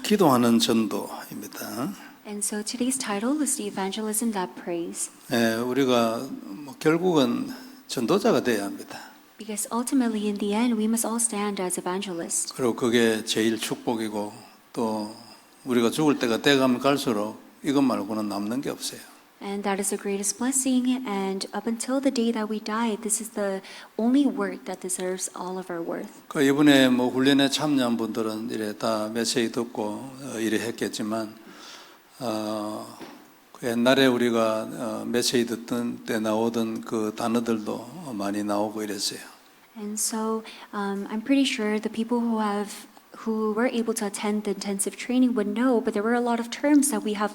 기도하는 전도입니다. And so today's title is The Evangelism That Prays. 우리가 결국은 전도자가 되어야 합니다. Because ultimately, in the end, we must all stand as evangelists. 그리고 그게 제일 축복이고 또 우리가 죽을 때가 돼가면 갈수록 이것 말고는 남는 게 없어요. And that is the greatest blessing. And up until the day that we die, this is the only work that deserves all of our worth. 이번에 훈련에 참여한 분들은 이래 다 메시지 듣고 이래 했겠지만 옛날에 우리가 메시지 듣던 때 나오던 그 단어들도 많이 나오고 이랬어요. And so I'm pretty sure the people who were able to attend the intensive training would know, but there were a lot of terms that we have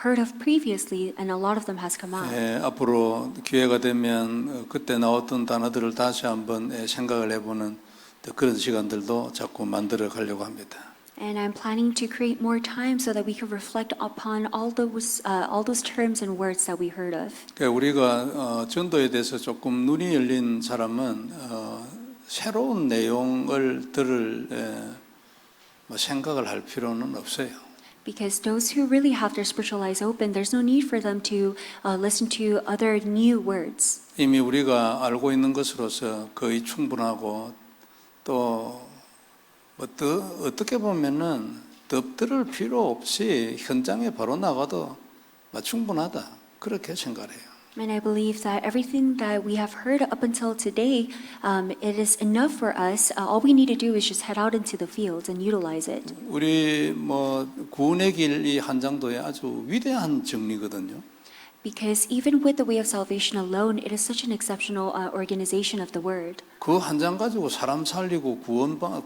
heard of previously, and a lot of them has come out. 앞으로 기회가 되면 그때 나왔던 단어들을 다시 한번 생각을 해보는 그런 시간들도 자꾸 만들어 가려고 합니다. And I'm planning to create more time so that we can reflect upon all those terms and words that we heard of. 우리가 전도에 대해서 조금 눈이 열린 사람은 새로운 내용을 들을 생각을 할 필요는 없어요. Because those who really have their spiritual eyes open, there's no need for them to listen to other new words. 이미 우리가 알고 있는 것으로서 거의 충분하고 또 어떻게 보면은 더 들을 필요 없이 현장에 바로 나가도 충분하다 그렇게 생각해요. And I believe that everything that we have heard up until today, it is enough for us. All we need to do is just head out into the fields and utilize it. 우리 구원의 길 이 한 장도에 아주 위대한 정리거든요. Because even with the way of salvation alone, it is such an exceptional organization of the word. 그 한 장 가지고 사람 살리고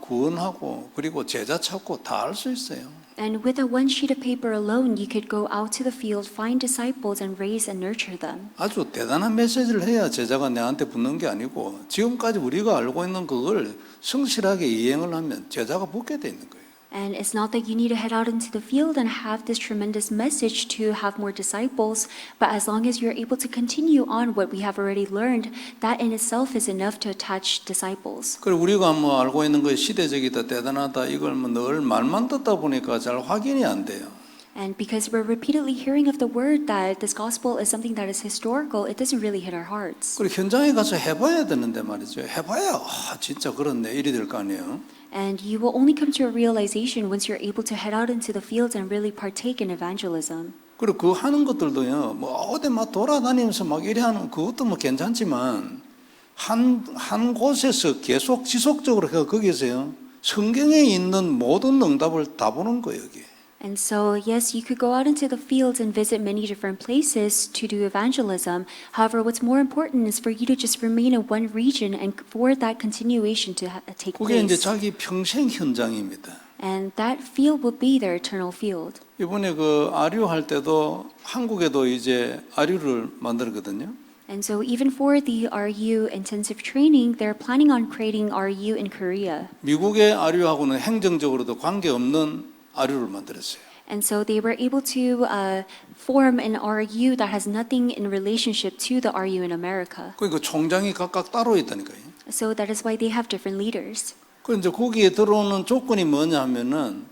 구원하고 그리고 제자 찾고 다 할 수 있어요. And with a one sheet of paper alone, you could go out to the field, find disciples, and raise and nurture them. 아주 대단한 메시지를 해야 제자가 내한테 붙는 게 아니고 지금까지 우리가 알고 있는 그걸 성실하게 이행을 하면 제자가 붙게 돼 있는 거예요. And it's not that you need to head out into the field and have this tremendous message to have more disciples, but as long as you're able to continue on what we have already learned, that in itself is enough to attach disciples. 그리고 우리가 알고 있는 거 시대적이다, 대단하다 이걸 늘 말만 듣다 보니까 잘 확인이 안 돼요. And because we're repeatedly hearing of the word that this gospel is something that is historical, it doesn't really hit our hearts. 그리고 현장에 가서 해봐야 되는데 말이죠. 해봐야 진짜 그렇네 이리 될 거 아니에요. And you will only come to a realization once you're able to head out into the fields and really partake in evangelism. 그리고 그 하는 것들도요. 어디 돌아다니면서 이래 하는 그것도 괜찮지만 한 곳에서 계속 지속적으로 거기서요. 성경에 있는 모든 응답을 다 보는 거예요, 여기. And so, yes, you could go out into the fields and visit many different places to do evangelism. However, what's more important is for you to just remain in one region and for that continuation to take 그게 이제 place. 자기 평생 현장입니다. And that field will be their eternal field. 이번에 아류 할 때도 한국에도 이제 아류를 만들거든요. And so even for the RU intensive training, they're planning on creating RU in Korea. 미국의 아류하고는 행정적으로도 관계없는 아류를 만들었어요. And so they were able to form an RU that has nothing in relationship to the RU in America. 그러니까 총장이 각각 따로 있다니까요. So that is why they have different leaders. 그런데 거기에 들어오는 조건이 뭐냐 하면은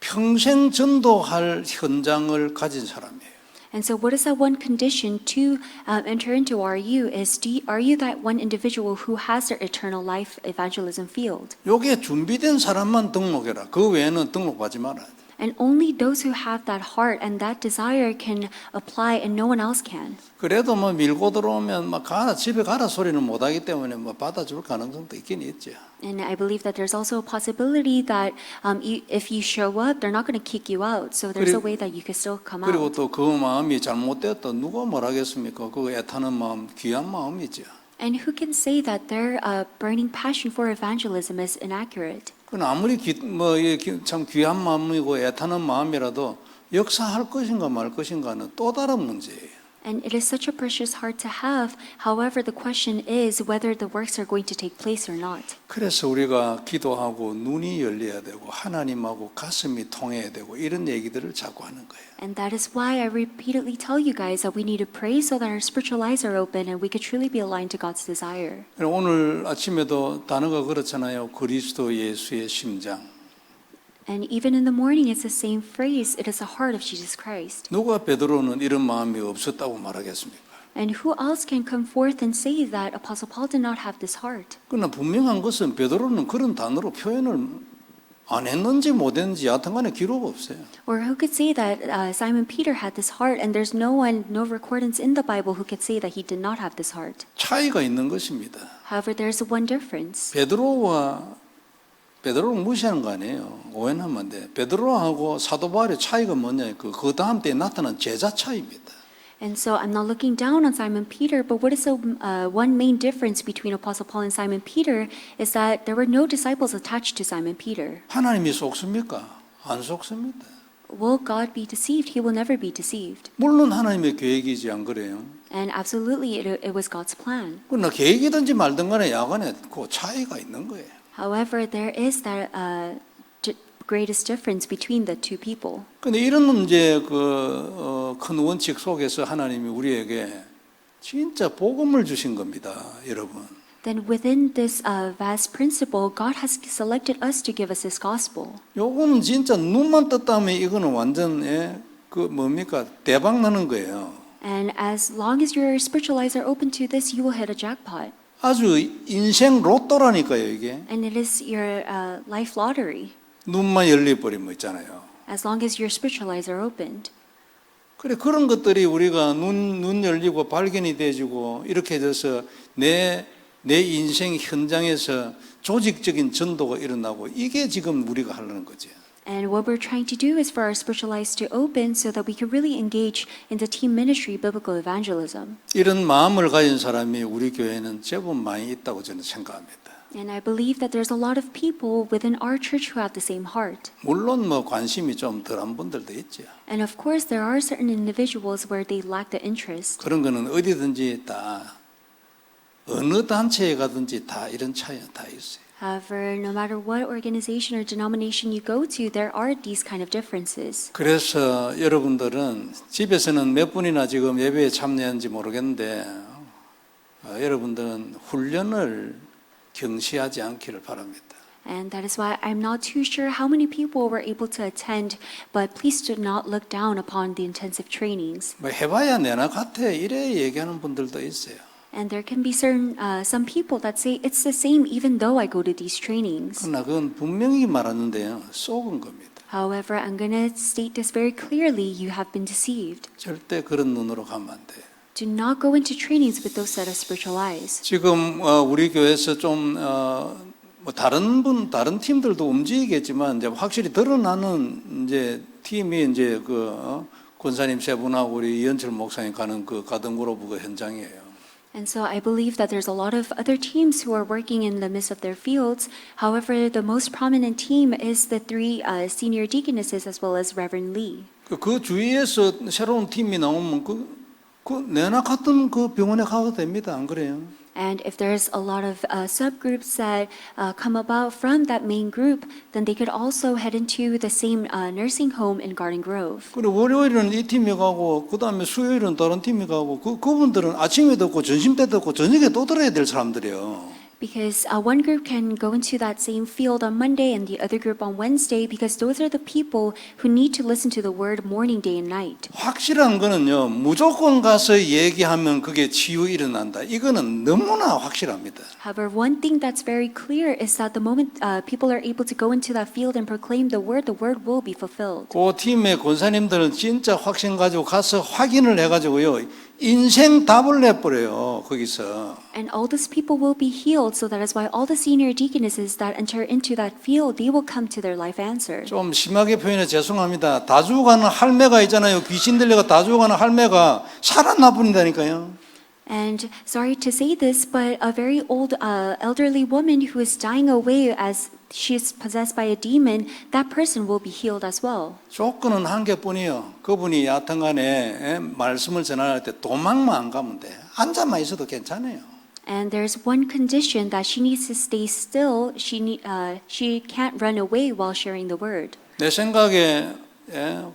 평생 전도할 현장을 가진 사람이에요. And so what is that one condition to enter into RU is are you that one individual who has their eternal life evangelism field? 요게 준비된 사람만 등록해라. 그 외에는 등록받지 말아야 돼. And only those who have that heart and that desire can apply and no one else can. 그래도 밀고 들어오면 집에 가라 소리는 못 하기 때문에 받아줄 가능성도 있긴 있죠. And I believe that there's also a possibility that if you show up, they're not going to kick you out. So there's a way that you can still come 그리고 out. 또 그 마음이 잘못됐다 누가 뭐라겠습니까? 그 애타는 마음 귀한 마음이죠. And who can say that their burning passion for evangelism is inaccurate? 그건 아무리 참 귀한 마음이고 애타는 마음이라도 역사할 것인가 말 것인가는 또 다른 문제예요. And it is such a precious heart to have. However, the question is whether the works are going to take place or not. 그래서 우리가 기도하고 눈이 열려야 되고 하나님하고 가슴이 통해야 되고 이런 얘기들을 자꾸 하는 거예요. And that is why I repeatedly tell you guys that we need to pray so that our spiritual eyes are open and we could truly be aligned to God's desire. 오늘 아침에도 단어가 그렇잖아요. 그리스도 예수의 심장. And even in the morning, it's the same phrase. It is the heart of Jesus Christ. 누가 베드로는 이런 마음이 없었다고 말하겠습니까? And who else can come forth and say that Apostle Paul did not have this heart? 그러나 분명한 것은 베드로는 그런 단어로 표현을 안 했는지 못했는지 여하튼간에 기록 없어요. Or who could say that Simon Peter had this heart, and there's no recordance in the Bible who could say that he did not have this heart. 차이가 있는 것입니다. However, there's one difference. 베드로를 무시하는 거 아니에요. 오해하면 안 돼. 베드로하고 사도 바울의 차이가 뭐냐? 그 다음 때에 나타난 제자 차이입니다. And so I'm not looking down on Simon Peter, but what is the one main difference between Apostle Paul and Simon Peter is that there were no disciples attached to Simon Peter. 하나님이 속습니까? 안 속습니다. Will God be deceived? He will never be deceived. 물론 하나님의 계획이지 안 그래요? And absolutely, it was God's plan. 그러나 계획이든지 말든 간에 야간에 그 차이가 있는 거예요. However, there is that greatest difference between the two people. 근데 이런 이제 큰 원칙 속에서 하나님이 우리에게 진짜 복음을 주신 겁니다, 여러분. Then within this vast principle, God has selected us to give us this gospel. 요거는 진짜 눈만 떴다면 이거는 완전 뭡니까? 대박 나는 거예요. And as long as your spiritual eyes are open to this, you will hit a jackpot. 아주 인생 로또라니까요, 이게. And it is your life lottery. 눈만 열려버리면 있잖아요. As long as your spiritual eyes are opened. 그래 그런 것들이 우리가 눈 열리고 발견이 되지고 이렇게 돼서 내 인생 현장에서 조직적인 전도가 일어나고 이게 지금 우리가 하려는 거죠. And what we're trying to do is for our spiritual eyes to open so that we can really engage in the team ministry, biblical evangelism. 이런 마음을 가진 사람이 우리 교회는 제법 많이 있다고 저는 생각합니다. And I believe that there's a lot of people within our church who have the same heart. 물론 관심이 좀 덜한 분들도 있죠. And of course, there are certain individuals where they lack the interest. 그런 거는 어디든지 다 어느 단체에 가든지 다 이런 차이가 다 있어요. However, no matter what organization or denomination you go to, there are these kind of differences. 그래서 여러분들은 집에서는 몇 분이나 지금 예배에 참여했는지 모르겠는데 여러분들은 훈련을 경시하지 않기를 바랍니다. And that is why I'm not too sure how many people were able to attend, but please do not look down upon the intensive trainings. 해봐야 내나 같아 이래 얘기하는 분들도 있어요. And there can be some people that say it's the same even though I go to these trainings. 그러나 그건 분명히 말하는데요. 속은 겁니다. However, I'm going to state this very clearly. You have been deceived. 절대 그런 눈으로 가면 안 돼요. Do not go into trainings with those set of spiritual eyes. 지금 우리 교회에서 좀 다른 팀들도 움직이겠지만 이제 확실히 드러나는 이제 팀이 이제 권사님 세 분하고 우리 이현철 목사님 가는 그 가든 그룹 현장이에요. And so I believe that there's a lot of other teams who are working in the midst of their fields. However, the most prominent team is the three senior deaconesses as well as Reverend Lee. 그 주위에서 새로운 팀이 나오면 내나 같은 그 병원에 가도 됩니다. 안 그래요? And if there's a lot of subgroups that come about from that main group, then they could also head into the same nursing home in Garden Grove. 그리고 월요일은 이 팀이 가고 그 다음에 수요일은 다른 팀이 가고 그분들은 아침에 듣고 점심 때 듣고 저녁에 또 들어야 될 사람들이에요. Because one group can go into that same field on Monday and the other group on Wednesday, because those are the people who need to listen to the word morning, day, and night. 확실한 거는요, 무조건 가서 얘기하면 그게 치유 일어난다. 이거는 너무나 확실합니다. However, one thing that's very clear is that the moment people are able to go into that field and proclaim the word will be fulfilled. 그 팀의 권사님들은 진짜 확신 가지고 가서 확인을 해가지고요. 인생 답을 내버려요, 거기서. And all these people will be healed, so that is why all the senior deaconesses that enter into that field, they will come to their life answer. 좀 심하게 표현해 죄송합니다. 다 죽어가는 할매가 있잖아요. 귀신 들려가 다 죽어가는 할매가 살아나 버린다니까요. And sorry to say this, but a very old elderly woman who is dying away as she is possessed by a demon, that person will be healed as well. 조건은 한 개뿐이요. 그분이 여하튼간에 말씀을 전할 때 도망만 안 가면 돼. 앉아만 있어도 괜찮아요. And there's one condition that she needs to stay still. She can't run away while sharing the word. 내 생각에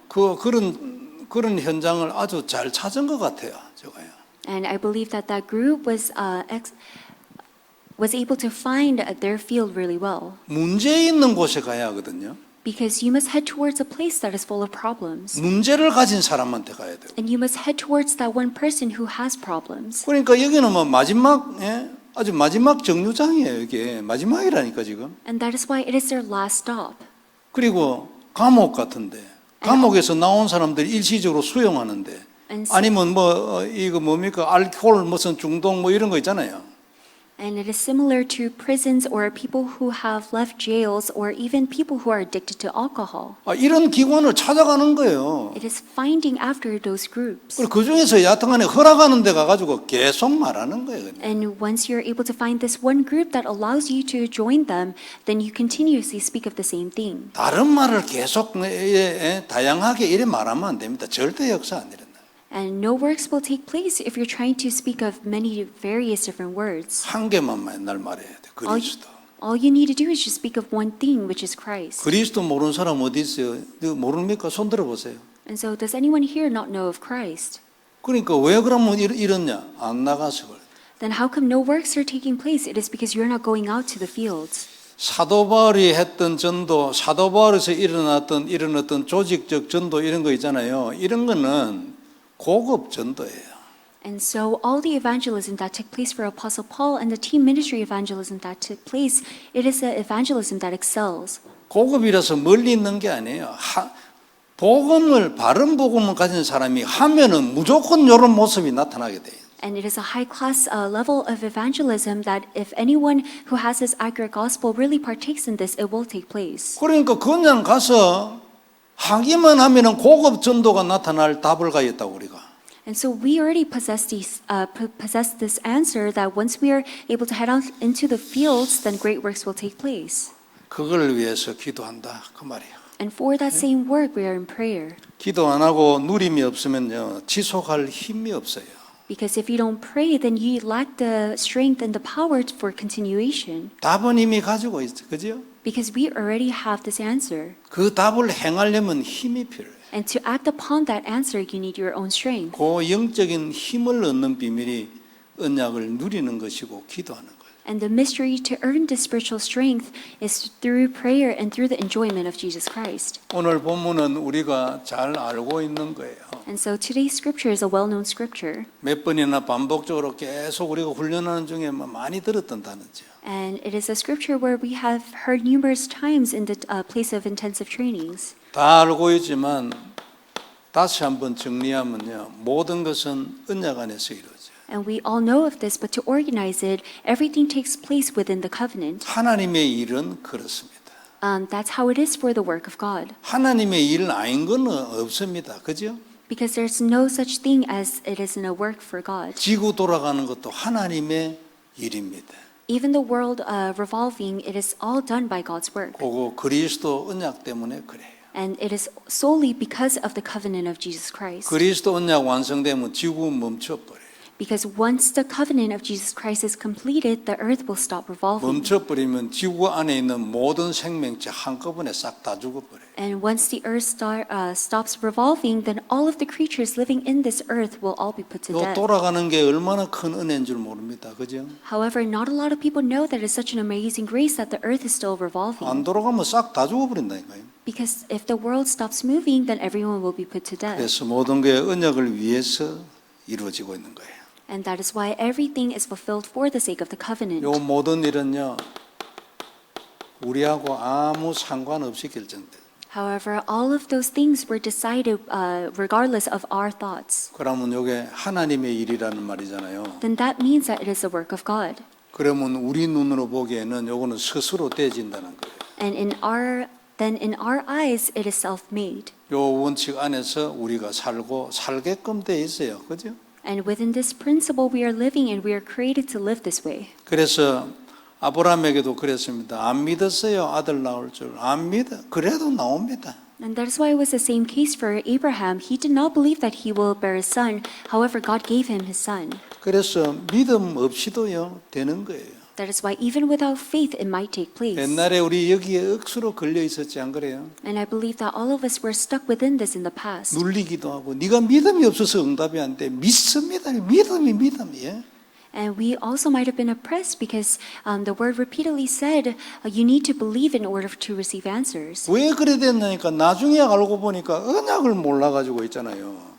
그런 현장을 아주 잘 찾은 것 같아요. 저거요. And I believe that group was able to find their field really well. 문제 있는 곳에 가야 하거든요. Because you must head towards a place that is full of problems. 문제를 가진 사람한테 가야 돼요. And you must head towards that one person who has problems. 그러니까 여기는 뭐 마지막, 아주 마지막 정류장이에요. 이게 마지막이라니까 지금. And that is why it is their last stop. 그리고 감옥 같은데 감옥에서 나온 사람들이 일시적으로 수용하는데 And, 아니면 뭐 이거 뭡니까 알코올 무슨 중독 뭐 이런 거 있잖아요. and it is similar to prisons or people who have left jails or even people who are addicted to alcohol. 이런 기관을 찾아가는 거예요. It is finding after those groups. 그리고 그 중에서 여하튼간에 허락하는 데 가가지고 계속 말하는 거예요. 그냥. And once you're able to find this one group that allows you to join them, then you continuously speak of the same thing. 다른 말을 계속 다양하게 이래 말하면 안 됩니다. 절대 역사 안 일어나요. And no works will take place if you're trying to speak of many various different words. 한 개만 맨날 말해야 돼. 그리스도. All you need to do is just speak of one thing, which is Christ. 그리스도 모르는 사람 어디 있어요? 모릅니까? 손 들어보세요. And so does anyone here not know of Christ? 그러니까 왜 그러면 이렇냐? 안 나가서 그래. Then how come no works are taking place? It is because you're not going out to the fields. 사도 바울이 했던 전도, 사도 바울에서 일어났던 이런 어떤 조직적 전도 이런 거 있잖아요. 이런 거는 고급 전도예요. And so all the evangelism that took place for Apostle Paul and the team ministry evangelism that took place, it is the evangelism that excels. 고급이라서 멀리 있는 게 아니에요. 복음을 바른 복음을 가진 사람이 하면은 무조건 이런 모습이 나타나게 돼요. And it is a high class level of evangelism that if anyone who has this accurate gospel really partakes in this, it will take place. 그러니까 그냥 가서 하기만 하면은 고급 전도가 나타날 답을 가졌다고 우리가. And so we already possess this answer that once we are able to head out into the fields, then great works will take place. 그걸 위해서 기도한다 그 말이에요. And for that same work, we are in prayer. 기도 안 하고 누림이 없으면요 지속할 힘이 없어요. Because if you don't pray, then you lack the strength and the power for continuation. 답은 이미 가지고 있어, 그죠? Because we already have this answer. 그 답을 행하려면 힘이 필요해요. And to act upon that answer, you need your own strength. 그 영적인 힘을 얻는 비밀이 언약을 누리는 것이고 기도하는 거예요. And the mystery to earn this spiritual strength is through prayer and through the enjoyment of Jesus Christ. 오늘 본문은 우리가 잘 알고 있는 거예요. And so today's scripture is a well-known scripture. 몇 번이나 반복적으로 계속 우리가 훈련하는 중에 많이 들었던 단어죠. And it is a scripture where we have heard numerous times in the place of intensive trainings. 다 알고 있지만 다시 한번 정리하면요. 모든 것은 언약 안에서 이루어져요. And we all know of this, but to organize it, everything takes place within the covenant. 하나님의 일은 그렇습니다. That's how it is for the work of God. 하나님의 일 아닌 건 없습니다. 그죠? Because there's no such thing as it isn't a work for God. 지구 돌아가는 것도 하나님의 일입니다. Even the world revolving, it is all done by God's work. 그거 그리스도 언약 때문에 그래요. And it is solely because of the covenant of Jesus Christ. 그리스도 언약 완성되면 지구 멈춰버려요. Because once the covenant of Jesus Christ is completed, the earth will stop revolving. 멈춰버리면 지구 안에 있는 모든 생명체 한꺼번에 싹 다 죽어버려요. And once the earth stops revolving, then all of the creatures living in this earth will all be put to 요 death. 돌아가는 게 얼마나 큰 은혜인 줄 모릅니다. 그죠? However, not a lot of people know that it's such an amazing grace that the earth is still revolving. 안 돌아가면 싹 다 죽어버린다니까요. Because if the world stops moving, then everyone will be put to death. 그래서 모든 게 언약을 위해서 이루어지고 있는 거예요. And that is why everything is fulfilled for the sake of the covenant. 요 모든 일은요. 우리하고 아무 상관없이 결정돼요. However, all of those things were decided regardless of our thoughts. 그러면 이게 하나님의 일이라는 말이잖아요. Then that means that it is the work of God. 그러면 우리 눈으로 보기에는 요거는 스스로 떼진다는 거예요. And in our eyes, it is self-made. 요 원칙 안에서 우리가 살게끔 돼 있어요. 그죠? And within this principle, we are living and we are created to live this way. 그래서 아브라함에게도 그랬습니다. 안 믿었어요. 아들 나올 줄. 안 믿어. 그래도 나옵니다. And that is why it was the same case for Abraham. He did not believe that he will bear a son. However, God gave him his son. 그래서 믿음 없이도요 되는 거예요. That is why even without faith, it might take place. 옛날에 우리 여기에 억수로 걸려 있었지 안 그래요? And I believe that all of us were stuck within this in the past. 눌리기도 하고 네가 믿음이 없어서 응답이 안 돼. 믿습니다. 믿음이. 예? And we also might have been oppressed because the word repeatedly said, you need to believe in order to receive answers. 왜 그래 됐냐니까 나중에 알고 보니까 언약을 몰라가지고 있잖아요.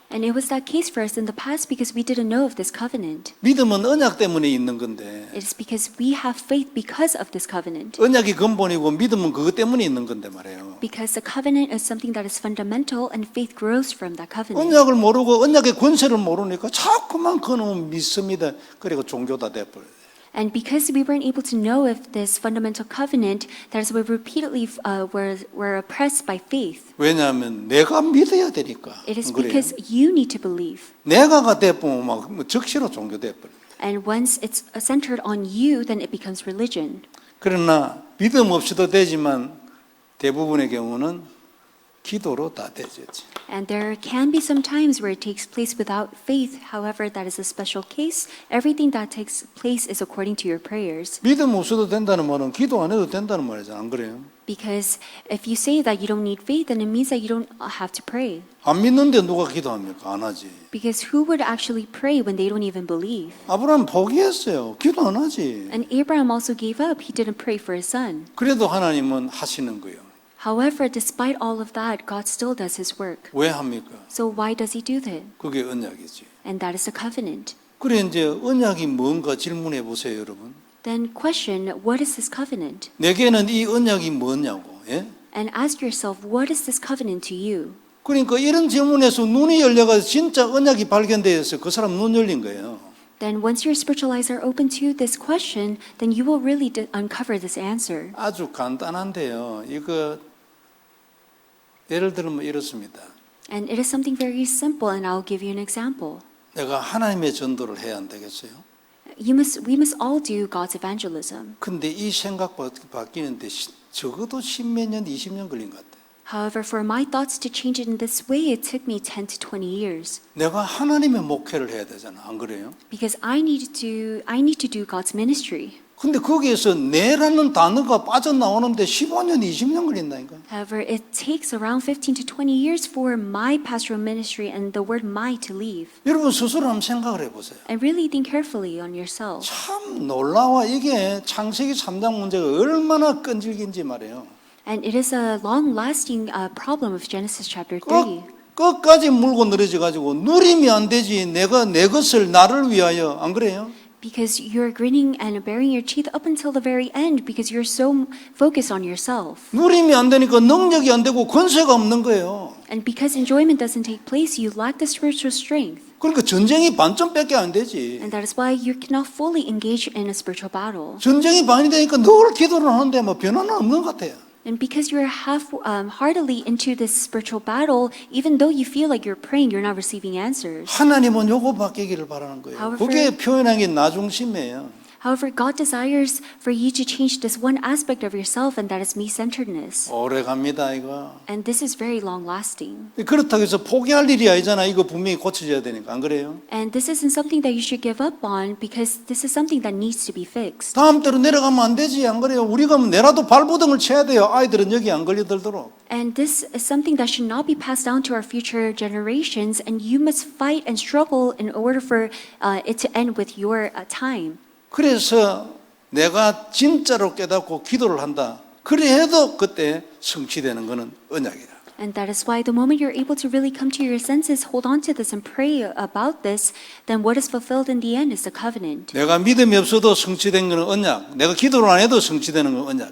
And it was that case for us in the past because we didn't know of this covenant. 믿음은 언약 때문에 있는 건데 It is because we have faith because of this covenant. 언약이 근본이고 믿음은 그것 때문에 있는 건데 말이에요. Because the covenant is something that is fundamental and faith grows from that covenant. 언약을 모르고 언약의 권세를 모르니까 자꾸만 그놈은 믿습니다. 그리고 종교다 돼버려요. And because we weren't able to know of this fundamental covenant, that is why we repeatedly were oppressed by faith. 왜냐하면 내가 믿어야 되니까. It is 그래요. because you need to believe. 내가가 돼보면 막 적시로 종교 돼버려요. And once it's centered on you, then it becomes religion. 그러나 믿음 없이도 되지만 대부분의 경우는 기도로 다 되죠. And there can be some times where it takes place without faith. However, that is a special case. Everything that takes place is according to your prayers. 믿음 없어도 된다는 말은 기도 안 해도 된다는 말이죠. 안 그래요? Because if you say that you don't need faith, then it means that you don't have to pray. 안 믿는데 누가 기도합니까? 안 하지. Because who would actually pray when they don't even believe? 아브라함 포기했어요. 기도 안 하지. And Abraham also gave up. He didn't pray for his son. 그래도 하나님은 하시는 거예요. However, despite all of that, God still does his work. 왜 합니까? So why does he do that? 그게 언약이지. And that is a covenant. 그래 이제 언약이 뭔가 질문해 보세요, 여러분. Then question, what is this covenant? 내게는 이 언약이 뭐냐고. 예? And ask yourself, what is this covenant to you? 그러니까 이런 질문에서 눈이 열려가 진짜 언약이 발견되어서 그 사람 눈 열린 거예요. Then once your spiritual eyes are open to this question, then you will really uncover this answer. 아주 간단한데요. 이거 예를 들면 이렇습니다. And it is something very simple, and I'll give you an example. 내가 하나님의 전도를 해야 안 되겠어요? We must all do God's evangelism. 근데 이 생각 바뀌는데 적어도 10몇 년, 20년 걸린 것 같아요. However, for my thoughts to change it in this way, it took me 10 to 20 years. 내가 하나님의 목회를 해야 되잖아. 안 그래요? Because I need to do God's ministry. 근데 거기에서 내라는 단어가 빠져나오는데 15년, 20년 걸린다니까. However, it takes around 15 to 20 years for my pastoral ministry and the word my to leave. 여러분 스스로 한번 생각을 해보세요. And really think carefully on yourself. 참 놀라워. 이게 창세기 3장 문제가 얼마나 끈질긴지 말이에요. And it is a long-lasting problem of Genesis chapter 3. 끝까지 물고 늘어져 가지고 누리면 안 되지. 내가 내 것을 나를 위하여. 안 그래요? Because you're grinning and baring your teeth up until the very end because you're so focused on yourself. 누리면 안 되니까 능력이 안 되고 권세가 없는 거예요. And because enjoyment doesn't take place, you lack the spiritual strength. 그러니까 전쟁이 반점밖에 안 되지. And that is why you cannot fully engage in a spiritual battle. 전쟁이 반이 되니까 늘 기도를 하는데 뭐 변화는 없는 것 같아요. And because you're half-heartedly into this spiritual battle, even though you feel like you're praying, you're not receiving answers. 하나님은 요거 바뀌기를 바라는 거예요. However- 그게 표현한 게 나중심이에요. However, God desires for you to change this one aspect of yourself, and that is me-centeredness. 오래 갑니다 이거. And this is very long-lasting. 그렇다고 해서 포기할 일이 아니잖아. 이거 분명히 고쳐져야 되니까. 안 그래요? And this isn't something that you should give up on because this is something that needs to be fixed. 다음 때로 내려가면 안 되지. 안 그래요? 우리가 내라도 발부등을 쳐야 돼요. 아이들은 여기 안 걸려들도록. And this is something that should not be passed down to our future generations, and you must fight and struggle in order for it to end with your time. 그래서 내가 진짜로 깨닫고 기도를 한다. 그래도 그때 성취되는 것은 언약이다. And that is why the moment you're able to really come to your senses, hold on to this and pray about this, then what is fulfilled in the end is the covenant. 내가 믿음이 없어도 성취된 것은 언약. 내가 기도를 안 해도 성취되는 건 언약.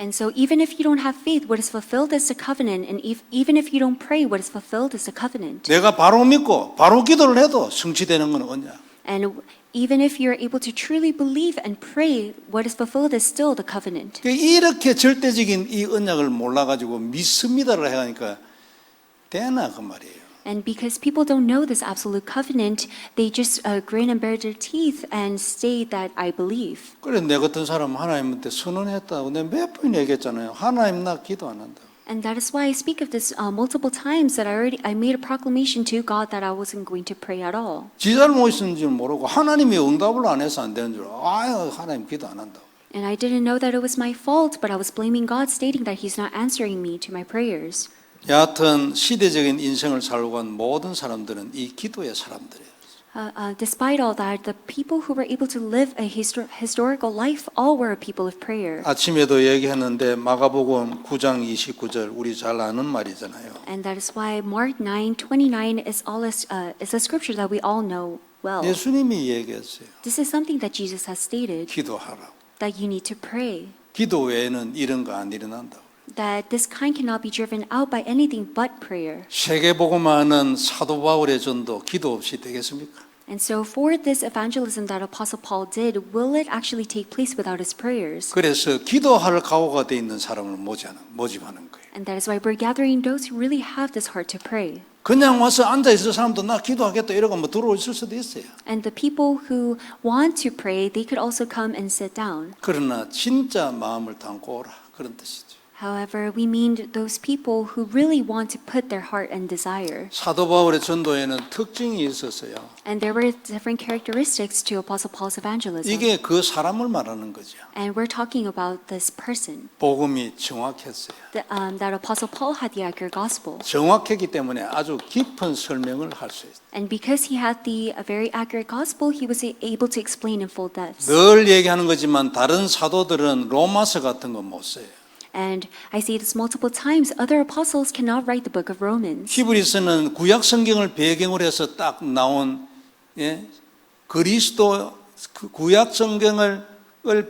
And so even if you don't have faith, what is fulfilled is the covenant. And even if you don't pray, what is fulfilled is the covenant. 내가 바로 믿고 바로 기도를 해도 성취되는 건 언약. And even if you're able to truly believe and pray, what is fulfilled is still the covenant. 이렇게 절대적인 이 언약을 몰라가지고 믿습니다를 해가니까 되나 그 말이에요. And because people don't know this absolute covenant, they just grin and bare their teeth and say that I believe. 그래 내 같은 사람 하나님한테 선언했다고 내가 몇 번 얘기했잖아요. 하나님 나 기도 안 한다. And that is why I speak of this multiple times that I made a proclamation to God that I wasn't going to pray at all. 지 잘못인 줄 모르고 하나님이 응답을 안 해서 안 되는 줄 아유 하나님 기도 안 한다고. And I didn't know that it was my fault, but I was blaming God, stating that He's not answering me to my prayers. 여하튼 시대적인 인생을 살고 간 모든 사람들은 이 기도의 사람들이에요. Despite all that, the people who were able to live a historical life all were a people of prayer. 아침에도 얘기했는데 마가복음 9장 29절 우리 잘 아는 말이잖아요. And that is why Mark 9:29 is a scripture that we all know well. 예수님이 얘기했어요. This is something that Jesus has stated, 기도하라고. that you need to pray, 기도 외에는 이런 거 안 일어난다고. that this kind cannot be driven out by anything but prayer. 세계복음화는 사도 바울의 전도 기도 없이 되겠습니까? And so for this evangelism that Apostle Paul did, will it actually take place without his prayers? 그래서 기도할 각오가 돼 있는 사람을 모집하는 거예요. And that is why we're gathering those who really have this heart to pray. 그냥 와서 앉아 있을 사람도 나 기도하겠다 이러고 뭐 들어올 수도 있어요. And the people who want to pray, they could also come and sit down. 그러나 진짜 마음을 담고 오라 그런 뜻이죠. However, we mean those people who really want to put their heart and desire. 사도 바울의 전도에는 특징이 있었어요. And there were different characteristics to Apostle Paul's evangelism. 이게 그 사람을 말하는 거죠. And we're talking about this person. 복음이 정확했어요. That Apostle Paul had the accurate gospel. 정확했기 때문에 아주 깊은 설명을 할 수 있어요. And because he had the very accurate gospel, he was able to explain in full depth. 늘 얘기하는 거지만 다른 사도들은 로마서 같은 거 못 써요. And I say this multiple times, other apostles cannot write the book of Romans. 히브리서는 구약 성경을 배경으로 해서 딱 나온 그리스도 구약 성경을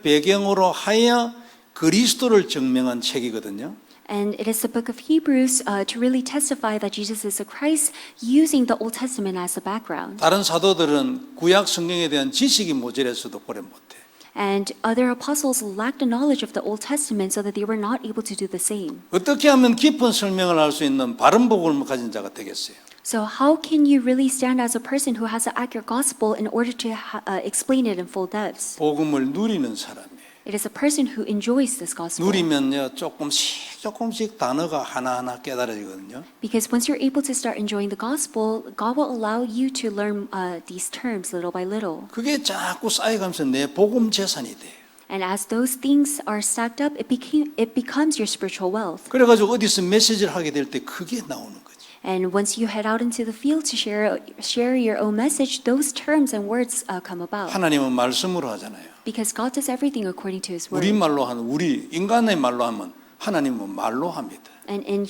배경으로 하여 그리스도를 증명한 책이거든요. And it is the book of Hebrews to really testify that Jesus is the Christ, using the Old Testament as the background. 다른 사도들은 구약 성경에 대한 지식이 모자라서도 그래 못해. And other apostles lacked the knowledge of the Old Testament, so that they were not able to do the same. 어떻게 하면 깊은 설명을 할 수 있는 바른 복음을 가진 자가 되겠어요? So how can you really stand as a person who has the accurate gospel in order to explain it in full depth? 복음을 누리는 사람이에요. It is a person who enjoys this gospel. 누리면요 조금씩 단어가 하나하나 깨달아지거든요. Because once you're able to start enjoying the gospel, God will allow you to learn these terms little by little. 그게 자꾸 쌓여가면서 내 복음 재산이 돼요. And as those things are stacked up, it becomes your spiritual wealth. 그래가지고 어디서 메시지를 하게 될 때 그게 나오는 거지. And once you head out into the field to share your own message, those terms and words come about. 하나님은 말씀으로 하잖아요. Because God does everything according to His word. 우리 말로 하는 우리 인간의 말로 하면 하나님은 말로 합니다. And in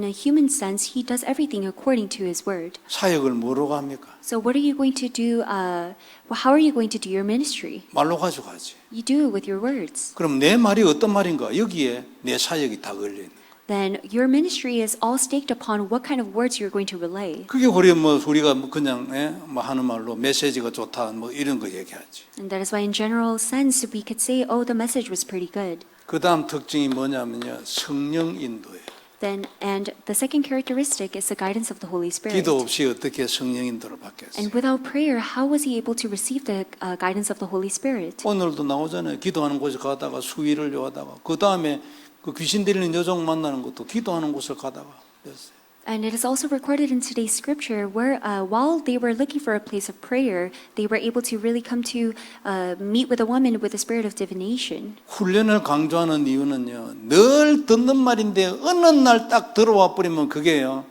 a human sense, He does everything according to His word. 사역을 뭐로 합니까? So what are you going to do? How are you going to do your ministry? 말로 가지고 하지. You do it with your words. 그럼 내 말이 어떤 말인가? 여기에 내 사역이 다 걸려 있는. Then your ministry is all staked upon what kind of words you're going to relay. 그게 우리가 그냥 뭐 하는 말로 메시지가 좋다 뭐 이런 거 얘기하지. And that is why in general sense we could say, oh, the message was pretty good. 그 다음 특징이 뭐냐면요. 성령 인도예요. And the second characteristic is the guidance of the Holy Spirit. 기도 없이 어떻게 성령 인도를 받겠어요? And without prayer, how was he able to receive the guidance of the Holy Spirit? 오늘도 나오잖아요. 기도하는 곳에 가다가 수위를 요하다가 그 다음에 그 귀신 들리는 여종 만나는 것도 기도하는 곳을 가다가 됐어요. And it is also recorded in today's scripture where while they were looking for a place of prayer, they were able to really come to meet with a woman with the spirit of divination. 훈련을 강조하는 이유는요. 늘 듣는 말인데 어느 날 딱 들어와 버리면 그게요.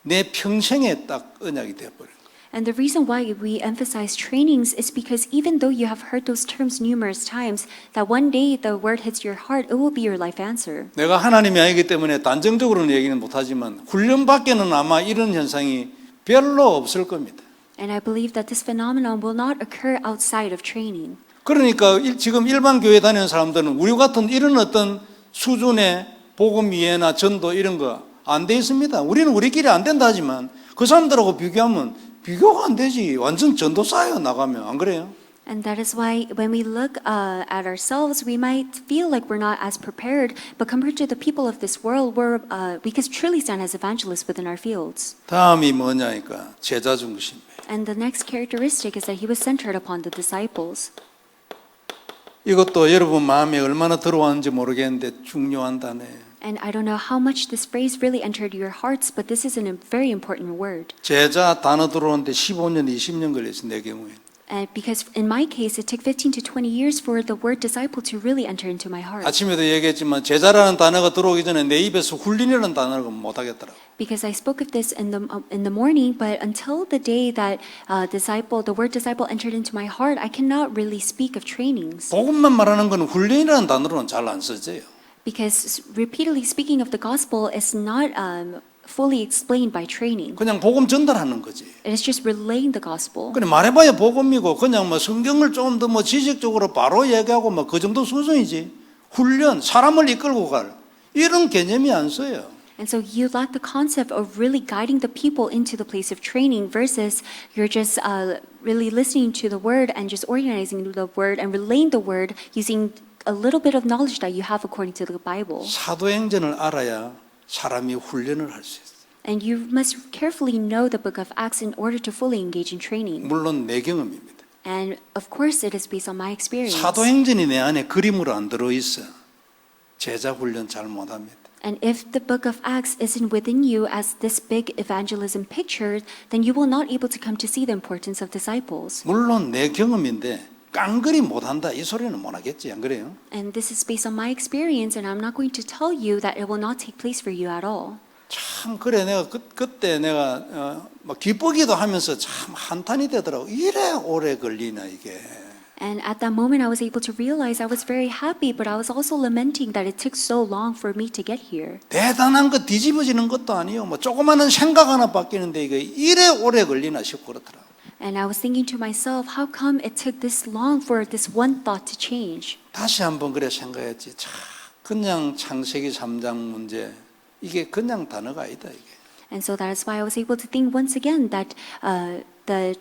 내 평생에 딱 언약이 돼 버려요. And the reason why we emphasize trainings is because even though you have heard those terms numerous times, that one day the word hits your heart, it will be your life answer. 내가 하나님이 아니기 때문에 단정적으로는 얘기는 못하지만 훈련 밖에는 아마 이런 현상이 별로 없을 겁니다. And I believe that this phenomenon will not occur outside of training. 그러니까 지금 일반 교회 다니는 사람들은 우리 같은 이런 어떤 수준의 복음 이해나 전도 이런 거 안 돼 있습니다. 우리는 우리끼리 안 된다 하지만 그 사람들하고 비교하면 비교가 안 되지. 완전 전도사예요 나가면. 안 그래요? And that is why when we look at ourselves, we might feel like we're not as prepared, but compared to the people of this world, we could truly stand as evangelists within our fields. 다음이 뭐냐니까 제자 중심이에요. And the next characteristic is that he was centered upon the disciples. 이것도 여러분 마음에 얼마나 들어왔는지 모르겠는데 중요한 단어예요. And I don't know how much this phrase really entered your hearts, but this is a very important word. 제자 단어 들어오는데 15년, 20년 걸렸어요, 내 경우에. Because in my case, it took 15 to 20 years for the word disciple to really enter into my heart. 아침에도 얘기했지만 제자라는 단어가 들어오기 전에 내 입에서 훈련이라는 단어를 못 하겠더라고. Because I spoke of this in the morning, but until the day that the word disciple entered into my heart, I cannot really speak of trainings. 복음만 말하는 건 훈련이라는 단어로는 잘 안 써져요. Because repeatedly speaking of the gospel is not fully explained by training. 그냥 복음 전달하는 거지. It is just relaying the gospel. 그래 말해봐야 복음이고 그냥 뭐 성경을 좀 더 뭐 지식적으로 바로 얘기하고 뭐 그 정도 수준이지. 훈련, 사람을 이끌고 갈 이런 개념이 안 써요. And so you lack the concept of really guiding the people into the place of training versus you're just really listening to the word and just organizing the word and relaying the word using a little bit of knowledge that you have according to the Bible. 사도행전을 알아야 사람이 훈련을 할 수 있어요. And you must carefully know the book of Acts in order to fully engage in training. 물론 내 경험입니다. And of course it is based on my experience. 사도행전이 내 안에 그림으로 안 들어있어. 제자 훈련 잘 못합니다. And if the book of Acts isn't within you as this big evangelism picture, then you will not able to come to see the importance of disciples. 물론 내 경험인데 깡그리 못한다 이 소리는 못 하겠지 안 그래요? And this is based on my experience, and I'm not going to tell you that it will not take place for you at all. 참 그래 내가 그때 내가 막 기쁘기도 하면서 참 한탄이 되더라고. 이래 오래 걸리나 이게. And at that moment, I was able to realize I was very happy, but I was also lamenting that it took so long for me to get here. 대단한 거 뒤집어지는 것도 아니요. 뭐 조그마한 생각 하나 바뀌는데 이게 이래 오래 걸리나 싶고 그렇더라고. And I was thinking to myself, how come it took this long for this one thought to change? 다시 한번 그래 생각했지. 참 그냥 창세기 3장 문제 이게 그냥 단어가 아니다 이게. And so that is why I was able to think once again that the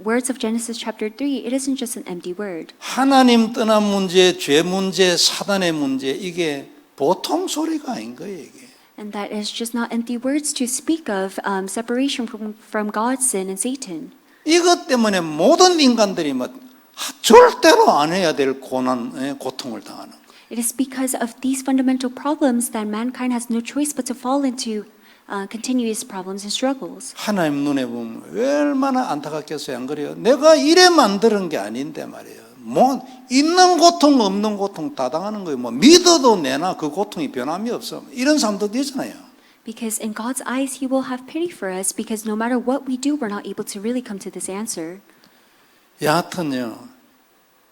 words of Genesis chapter 3, it isn't just an empty word. 하나님 떠난 문제, 죄 문제, 사단의 문제 이게 보통 소리가 아닌 거예요 이게. And that is just not empty words to speak of separation from God, sin, and Satan. 이것 때문에 모든 인간들이 뭐 절대로 안 해야 될 고난, 고통을 당하는 거예요. It is because of these fundamental problems that mankind has no choice but to fall into continuous problems and struggles. 하나님 눈에 보면 얼마나 안타깝겠어요 안 그래요? 내가 이래 만드는 게 아닌데 말이에요. 뭐 있는 고통 없는 고통 다 당하는 거예요. 뭐 믿어도 내나 그 고통이 변함이 없어. 이런 사람들도 있잖아요. Because in God's eyes, He will have pity for us because no matter what we do, we're not able to really come to this answer. 여하튼요,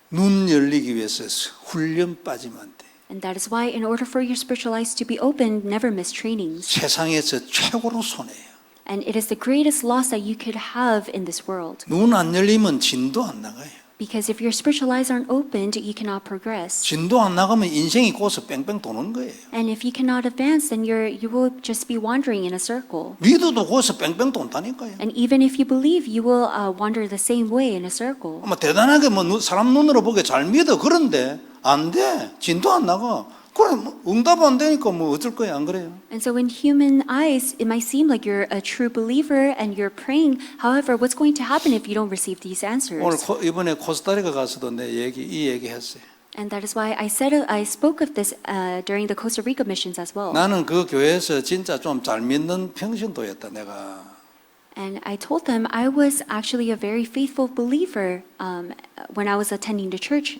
눈 열리기 위해서 훈련 빠지면 안 돼. And that is why, in order for your spiritual eyes to be opened, never miss trainings. 세상에서 최고로 손해예요. And it is the greatest loss that you could have in this world. 눈 안 열리면 진도 안 나가요. Because if your spiritual eyes aren't opened, you cannot progress. 진도 안 나가면 인생이 꼬서 뺑뺑 도는 거예요. And if you cannot advance, then you will just be wandering in a circle. 믿어도 거기서 뺑뺑 돈다니까요. And even if you believe, you will wander the same way in a circle. 뭐 대단하게 뭐 사람 눈으로 보기에 잘 믿어. 그런데 안 돼. 진도 안 나가. 그래 뭐 응답 안 되니까 뭐 어쩔 거야 안 그래요? And so in human eyes, it might seem like you're a true believer and you're praying. However, what's going to happen if you don't receive these answers? 오늘 이번에 코스타리카 가서도 이 얘기 했어요. And that is why I spoke of this during the Costa Rica missions as well. 나는 그 교회에서 진짜 좀 잘 믿는 평신도였다 내가. And I told them I was actually a very faithful believer when I was attending the church.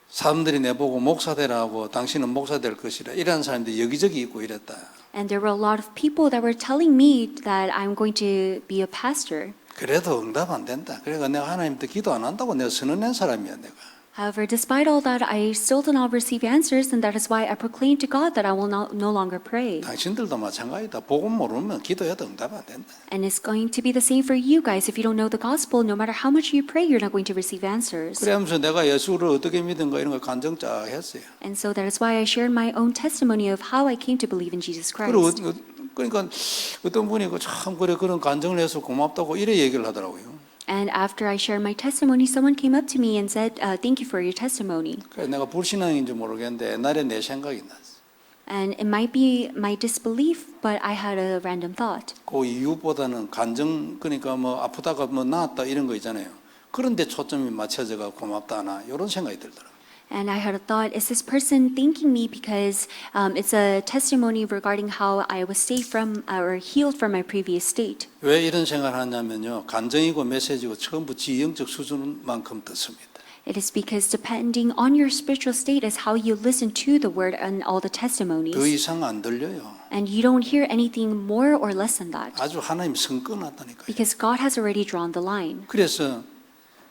사람들이 내보고 목사 되라고 당신은 목사 될 것이라 이런 사람들이 여기저기 있고 이랬다. And there were a lot of people that were telling me that I'm going to be a pastor. 그래도 응답 안 된다. 그러니까 내가 하나님한테 기도 안 한다고 내가 선언한 사람이야 내가. However, despite all that, I still did not receive answers, and that is why I proclaimed to God that I will no longer pray. 당신들도 마찬가지다. 복음 모르면 기도해도 응답 안 된다. And it's going to be the same for you guys. If you don't know the gospel, no matter how much you pray, you're not going to receive answers. 그러면서 내가 예수를 어떻게 믿은가 이런 거 간증 쫙 했어요. And so that is why I shared my own testimony of how I came to believe in Jesus Christ. 그러니까 어떤 분이 참 그래 그런 간증을 해서 고맙다고 이래 얘기를 하더라고요. And after I shared my testimony, someone came up to me and said, "Thank you for your testimony." 그래서 내가 불신앙인지 모르겠는데 옛날에 내 생각이 났어. And it might be my disbelief, but I had a random thought. 그 이유보다는 간증 그러니까 뭐 아프다가 뭐 나았다 이런 거 있잖아요. 그런데 초점이 맞춰져가 고맙다 하나 이런 생각이 들더라고요. And I had a thought, is this person thanking me because it's a testimony regarding how I was saved from or healed from my previous state? 왜 이런 생각을 하냐면요. 감정이고 메시지고 전부 지영적 수준만큼 듣습니다. It is because depending on your spiritual state is how you listen to the word and all the 더 testimonies. 이상 안 들려요. And you don't hear anything more or less than that. 아주 하나님 선 끊었다니까요. Because God has already drawn the line. 그래서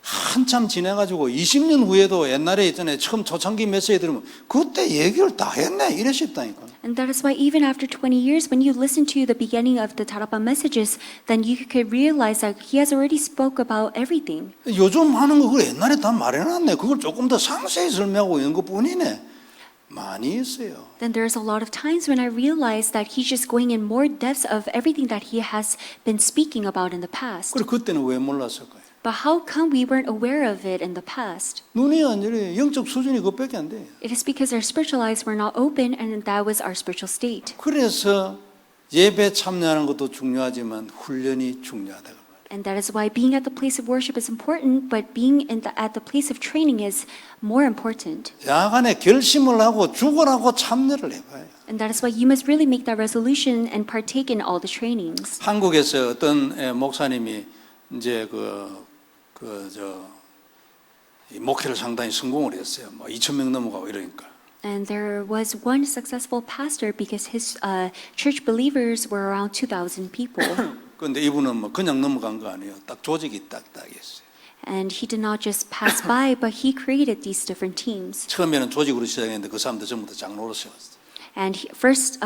한참 지나가지고 20년 후에도 옛날에 있잖아요. 처음 초창기 메시지 들으면 그때 얘기를 다 했네 이래 싶다니까. And that is why even after 20 years, when you listen to the beginning of the Tarapa messages, then you could realize that he has already spoke about everything. 요즘 하는 거 그걸 옛날에 다 말해놨네. 그걸 조금 더 상세히 설명하고 있는 것뿐이네. 많이 있어요. Then there's a lot of times when I realize that he's just going in more depths of everything that he has been speaking about in the past. 그래 그때는 왜 몰랐을까요? But how come we weren't aware of it in the past? 눈이 안 열려요. 영적 수준이 그것밖에 안 돼요. It is because our spiritual eyes were not open and that was our spiritual state. 그래서 예배 참여하는 것도 중요하지만 훈련이 중요하다. And that is why being at the place of worship is important, but being at the place of training is more important. 야간에 결심을 하고 죽으라고 참여를 해봐요. And that is why you must really make that resolution and partake in all the trainings. 한국에서 어떤 목사님이 이제 이 목회를 상당히 성공을 했어요. 뭐 2,000명 넘어가고 이러니까. And there was one successful pastor because his church believers were around 2,000 people. 그런데 이분은 뭐 그냥 넘어간 거 아니에요. 딱 조직이 딱딱했어요. And he did not just pass by, but he created these different teams. 처음에는 조직으로 시작했는데 그 사람들 전부 다 장로로 세웠어요. And he first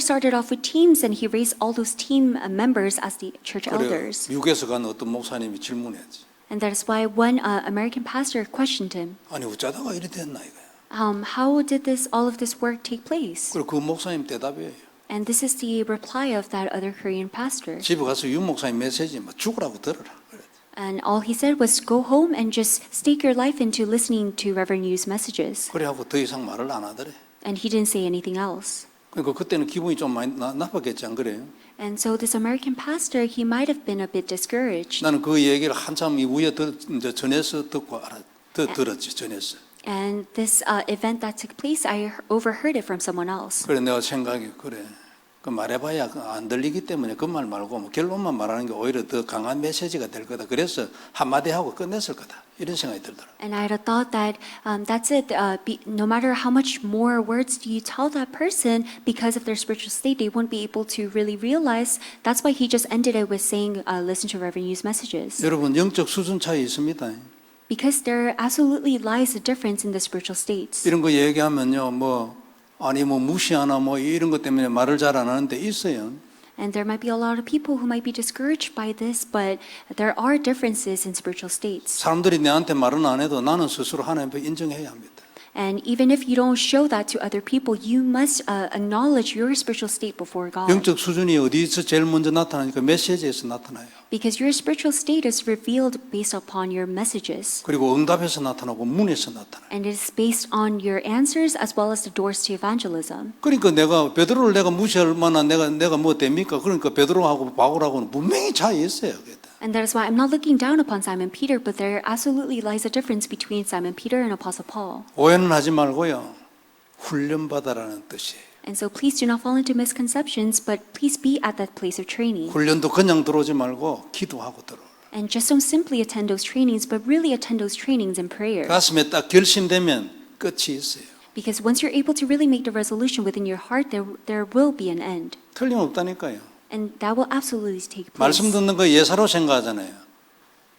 started off with teams, and he raised all those team members as the church elders. 미국에서 간 어떤 목사님이 질문했지. And that is why one American pastor questioned him, 아니 어쩌다가 이래 됐나 이거야. how did all of this work take place? 그리고 그 목사님 대답이에요. And this is the reply of that other Korean pastor. 집에 가서 윤 목사님 메시지 막 죽으라고 들어라. And all he said was, go home and just stake your life into listening to Reverend Yu's messages. 그래 하고 더 이상 말을 안 하더래. And he didn't say anything else. 그러니까 그때는 기분이 좀 많이 나빴겠지 안 그래요? And so this American pastor, he might have been a bit discouraged. 나는 그 얘기를 한참 이후에 이제 전해서 듣고 들었지 전해서. And this event that took place, I overheard it from someone else. 그래 내가 생각이 그래. 그 말해봐야 안 들리기 때문에 그 말 말고 뭐 결론만 말하는 게 오히려 더 강한 메시지가 될 거다. 그래서 한마디 하고 끝냈을 거다. 이런 생각이 들더라. And I had a thought that that's it. No matter how much more words do you tell that person, because of their spiritual state, they won't be able to really realize. That's why he just ended it with saying, listen to Reverend Yu's messages. 여러분 영적 수준 차이 있습니다. Because there absolutely lies a difference in the spiritual states. 이런 거 얘기하면요, 아니 무시하나 이런 것 때문에 말을 잘 안 하는데 있어요. And there might be a lot of people who might be discouraged by this, but there are differences in spiritual states. 사람들이 내한테 말은 안 해도 나는 스스로 하나님 앞에 인정해야 합니다. And even if you don't show that to other people, you must acknowledge your spiritual state before God. 영적 수준이 어디서 제일 먼저 나타나니까 메시지에서 나타나요. Because your spiritual state is revealed based upon your messages. 그리고 응답에서 나타나고 문에서 나타나요. And it is based on your answers as well as the doors to evangelism. 그러니까 베드로를 내가 무시할 만한 내가 뭐 됩니까? 그러니까 베드로하고 바울하고는 분명히 차이 있어요. And that is why I'm not looking down upon Simon Peter, but there absolutely lies a difference between Simon Peter and Apostle Paul. 오해는 하지 말고요. 훈련받아라는 뜻이에요. And so please do not fall into misconceptions, but please be at that place of training. 훈련도 그냥 들어오지 말고 기도하고 들어오라. And just don't simply attend those trainings, but really attend those trainings in prayer. 가슴에 딱 결심되면 끝이 있어요. Because once you're able to really make the resolution within your heart, there will be an end. 틀림없다니까요. And that will absolutely take place. 말씀 듣는 거 예사로 생각하잖아요.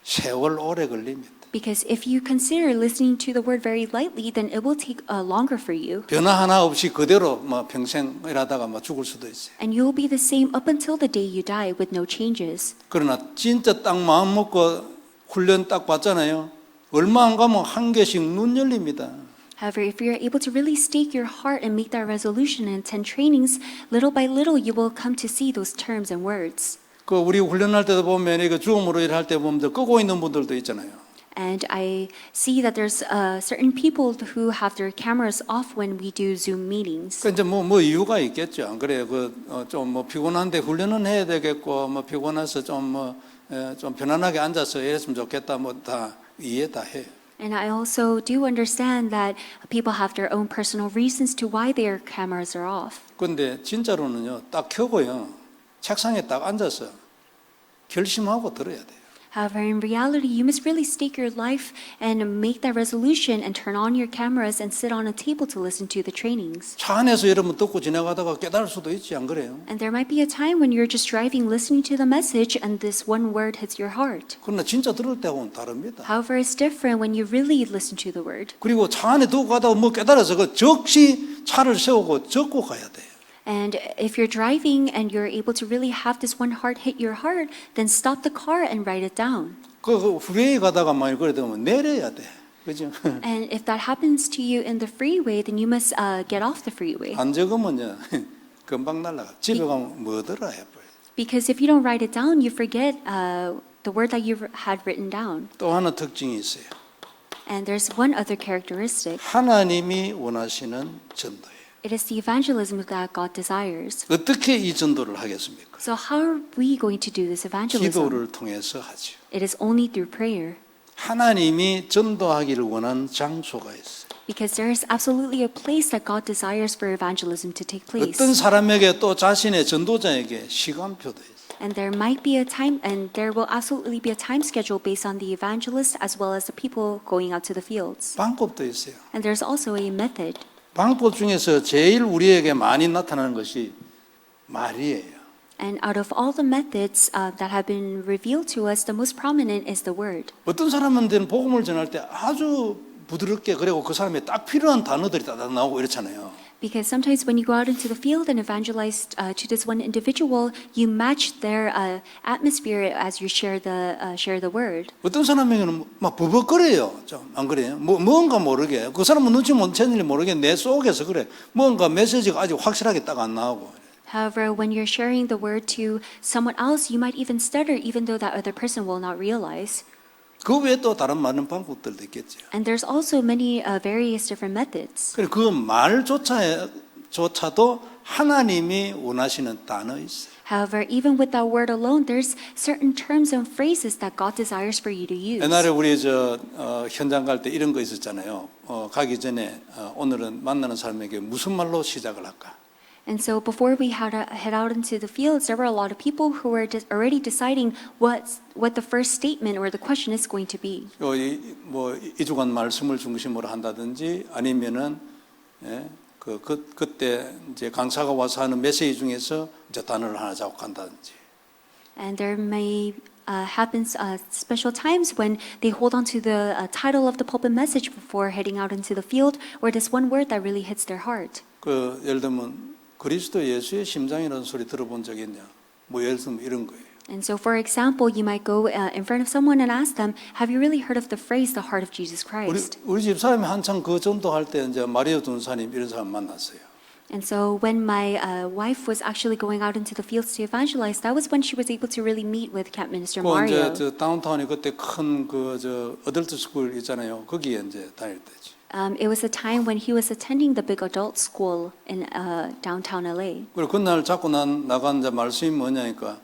세월 오래 걸립니다. Because if you consider listening to the word very lightly, then it will take longer for you. 변화 하나 없이 그대로 평생 일하다가 죽을 수도 있어요. And you will be the same up until the day you die with no changes. 그러나 진짜 딱 마음 먹고 훈련 딱 받잖아요. 얼마 안 가면 한 개씩 눈 열립니다. However, if you're able to really stake your heart and make that resolution and attend trainings, little by little you will come to see those terms and words. 그 우리 훈련할 때도 보면 이거 줌으로 일할 때 보면 끄고 있는 분들도 있잖아요. And I see that there's certain people who have their cameras off when we do Zoom meetings. 그 이제 뭐 이유가 있겠죠. 안 그래요? 좀 피곤한데 훈련은 해야 되겠고 피곤해서 좀 편안하게 앉아서 이랬으면 좋겠다 다 이해 다 해요. And I also do understand that people have their own personal reasons to why their cameras are off. 근데 진짜로는요, 딱 켜고요, 책상에 딱 앉아서 결심하고 들어야 돼요. However, in reality, you must really stake your life and make that resolution and turn on your cameras and sit on a table to listen to the trainings. 차 안에서 여러분 듣고 지나가다가 깨달을 수도 있지, 안 그래요? And there might be a time when you're just driving, listening to the message, and this one word hits your heart. 그러나 진짜 들을 때하고는 다릅니다. However, it's different when you really listen to the word. 그리고 차 안에 두고 가다가 뭐 깨달아서 그 즉시 차를 세우고 적고 가야 돼요. And if you're driving and you're able to really have this one heart hit your heart, then stop the car and write it down. 그 후웨이 가다가 만약 그래 되면 내려야 돼. 그죠? And if that happens to you in the freeway, then you must get off the freeway. 안 적으면요, 금방 날라가. 집에 가면 뭐더라 해버려. Because if you don't write it down, you forget the word that you had written down. 또 하나 특징이 있어요. And there's one other characteristic. 하나님이 원하시는 전도예요. It is the evangelism that God desires. 어떻게 이 전도를 하겠습니까? So how are we going to do this evangelism? 기도를 통해서 하죠. It is only through prayer. 하나님이 전도하기를 원하는 장소가 있어요. Because there is absolutely a place that God desires for evangelism to take place. 어떤 사람에게 또 자신의 전도자에게 시간표도 있어요. And there might be a time, and there will absolutely be a time schedule based on the evangelist as well as the people going out to the fields. 방법도 있어요. And there's also a method. 방법 중에서 제일 우리에게 많이 나타나는 것이 말이에요. And out of all the methods that have been revealed to us, the most prominent is the word. 어떤 사람한테는 복음을 전할 때 아주 부드럽게 그리고 그 사람에 딱 필요한 단어들이 딱 나오고 이렇잖아요. Because sometimes when you go out into the field and evangelize to this one individual, you match their atmosphere as you share the word. 어떤 사람에게는 막 버벅거려요. 좀 안 그래요? 뭔가 모르게 그 사람은 눈치 못 챘는지 모르게 내 속에서 그래. 뭔가 메시지가 아직 확실하게 딱 안 나오고. However, when you're sharing the word to someone else, you might even stutter, even though that other person will not realize. 그 외에 또 다른 많은 방법들도 있겠죠. And there's also many various different methods. 그래 그 말조차도 하나님이 원하시는 단어 있어요. However, even with that word alone, there's certain terms and phrases that God desires for you to use. 옛날에 우리 현장 갈 때 이런 거 있었잖아요. 가기 전에 오늘은 만나는 사람에게 무슨 말로 시작을 할까? And so before we head out into the fields, there were a lot of people who were already deciding what the first statement or the question is going to be. 뭐 2주간 말씀을 중심으로 한다든지 아니면은 그때 이제 강사가 와서 하는 메시지 중에서 이제 단어를 하나 잡고 간다든지. And there may happen special times when they hold on to the title of the pulpit message before heading out into the field, or this one word that really hits their heart. 예를 들면 그리스도 예수의 심장이라는 소리 들어본 적이 있냐? 뭐 예를 들면 이런 거예요. And so, for example, you might go in front of someone and ask them, "Have you really heard of the phrase, the heart of Jesus Christ?" 우리 집 사람이 한창 그 전도할 때 이제 마리오 전사님 이런 사람 만났어요. And so, when my wife was actually going out into the fields to evangelize, that was when she was able to really meet with Camp Minister Mario. 이제 다운타운에 그때 큰 어덜트 스쿨 있잖아요. 거기에 이제 다닐 때지. It was a time when he was attending the big adult school in downtown LA. 그리고 그날 자꾸 나간 말씀이 뭐냐니까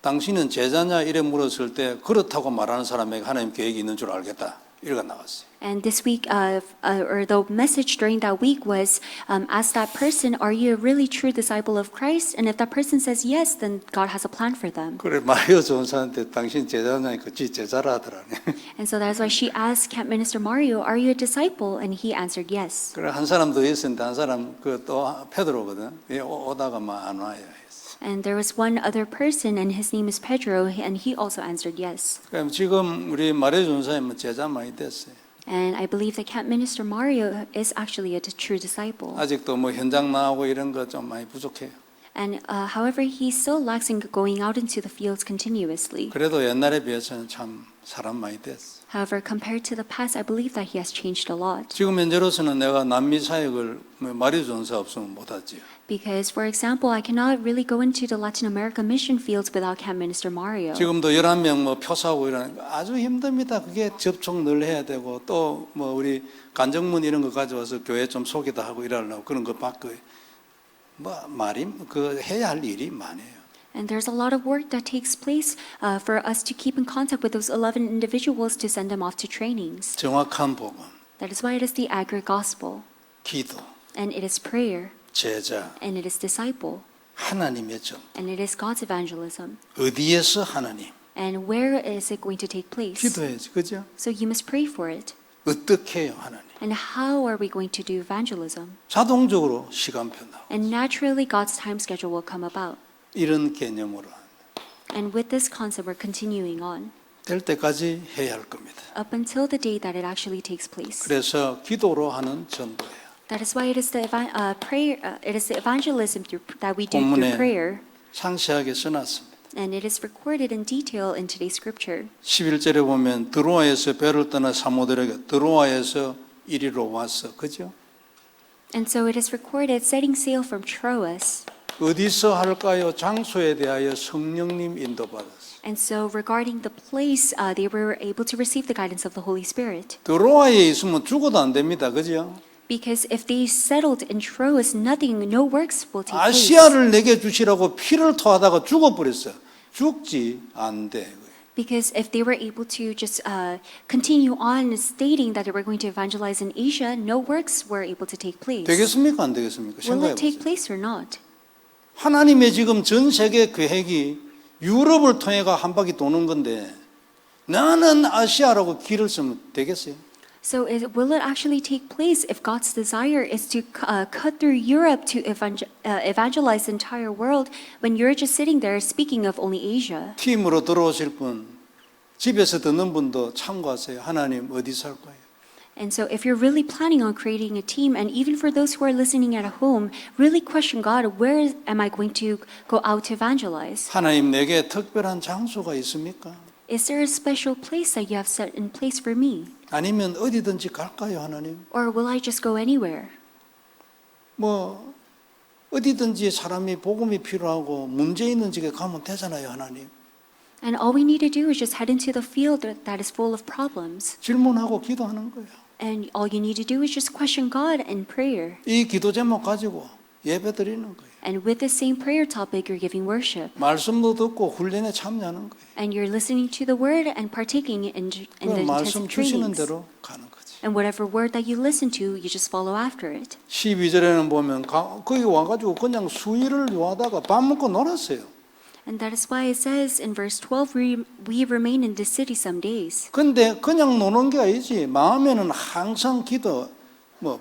당신은 제자냐 이래 물었을 때 그렇다고 말하는 사람에게 하나님 계획이 있는 줄 알겠다. 이래가 나왔어요. And this week, or the message during that week was, ask that person, are you a really true disciple of Christ? And if that person says yes, then God has a plan for them. 그래 마리오 전사한테 당신 제자냐니까 지 제자라 하더라네. And so that's why she asked Camp Minister Mario, are you a disciple? And he answered yes. 그래 한 사람 더 있었는데 한 사람 또 페드로거든. 오다가 막 안 와요. And there was one other person, and his name is Pedro, and he also answered yes. 그럼 지금 우리 마리오 전사님은 제자 많이 됐어요. And I believe that Camp Minister Mario is actually a true disciple. 아직도 뭐 현장 나오고 이런 거 좀 많이 부족해요. And however, he still lacks in going out into the fields continuously. 그래도 옛날에 비해서는 참 사람 많이 됐어. However, compared to the past, I believe that he has changed a lot. 지금 현재로서는 내가 남미 사역을 마리오 전사 없으면 못하지요. Because, for example, I cannot really go into the Latin America mission fields without Camp Minister Mario. 지금도 11명 뭐 표사하고 이러는 거 아주 힘듭니다. 그게 접촉 늘 해야 되고 또 뭐 우리 간정문 이런 거 가져와서 교회 좀 소개도 하고 이러려고 그런 거 받고 뭐 말이 해야 할 일이 많아요. And there's a lot of work that takes place for us to keep in contact with those 11 individuals to send them off to trainings. 정확한 복음, That is why it is the accurate gospel, 기도, and it is prayer, 제자, and it is disciple, 하나님의 전. and it is God's evangelism. 어디에서 하나님? And where is it going to take place? 기도해야지, 그죠? So you must pray for it. 어떻게 해요, 하나님? And how are we going to do evangelism? 자동적으로 시간표 나와. And naturally, God's time schedule will come about. 이런 개념으로 And with this concept, we're continuing on 될 때까지 해야 할 겁니다. up until the day that it actually takes place. 그래서 기도로 하는 전도예요. That is why it is the prayer. It is the evangelism that we do 본문에 through prayer, 상세하게 써놨습니다. and it is recorded in detail in today's scripture. 11절에 보면 드로아에서 배를 떠나 사모들에게 드로아에서 이리로 왔어. 그죠? And so it is recorded setting sail from Troas. 어디서 할까요? 장소에 대하여 성령님 인도받았어. And so regarding the place, they were able to receive the guidance of the Holy Spirit. 드로아에 있으면 죽어도 안 됩니다. 그죠? Because if they settled in Troas, nothing, no works will take place. 아시아를 내게 주시라고 피를 토하다가 죽어버렸어. 죽지 않대. Because if they were able to just continue on stating that they were going to evangelize in Asia, no works were able to take place. 되겠습니까? 안 되겠습니까? Will 생각해 it take 보세요. place or not? 하나님의 지금 전 세계 계획이 유럽을 통해가 한 바퀴 도는 건데 나는 아시아라고 길을 쓰면 되겠어요? So will it actually take place if God's desire is to cut through Europe to evangelize the entire world when you're just sitting there speaking of only Asia? 팀으로 들어오실 분, 집에서 듣는 분도 참고하세요. 하나님 어디서 할 거예요? And so if you're really planning on creating a team, and even for those who are listening at home, really question God, where am I going to go out to evangelize? 하나님 내게 특별한 장소가 있습니까? Is there a special place that you have set in place for me? 아니면 어디든지 갈까요, 하나님? Or will I just go anywhere? 뭐 어디든지 사람이 복음이 필요하고 문제 있는 집에 가면 되잖아요, 하나님. And all we need to do is just head into the field that is full of problems. 질문하고 기도하는 거예요. And all you need to do is just question God in prayer. 이 기도 제목 가지고 예배 드리는 거예요. And with the same prayer topic, you're giving worship. 말씀도 듣고 훈련에 참여하는 거예요. And you're listening to the word and partaking in 그 the 말씀 intensive 주시는 trainings. 대로 가는 거지. And whatever word that you listen to, you just follow after it. 12절에는 보면 거기 와가지고 그냥 수일을 요하다가 밥 먹고 놀았어요. And that is why it says in verse 12, we remain in this city some days. 근데 그냥 노는 게 아니지. 마음에는 항상 기도,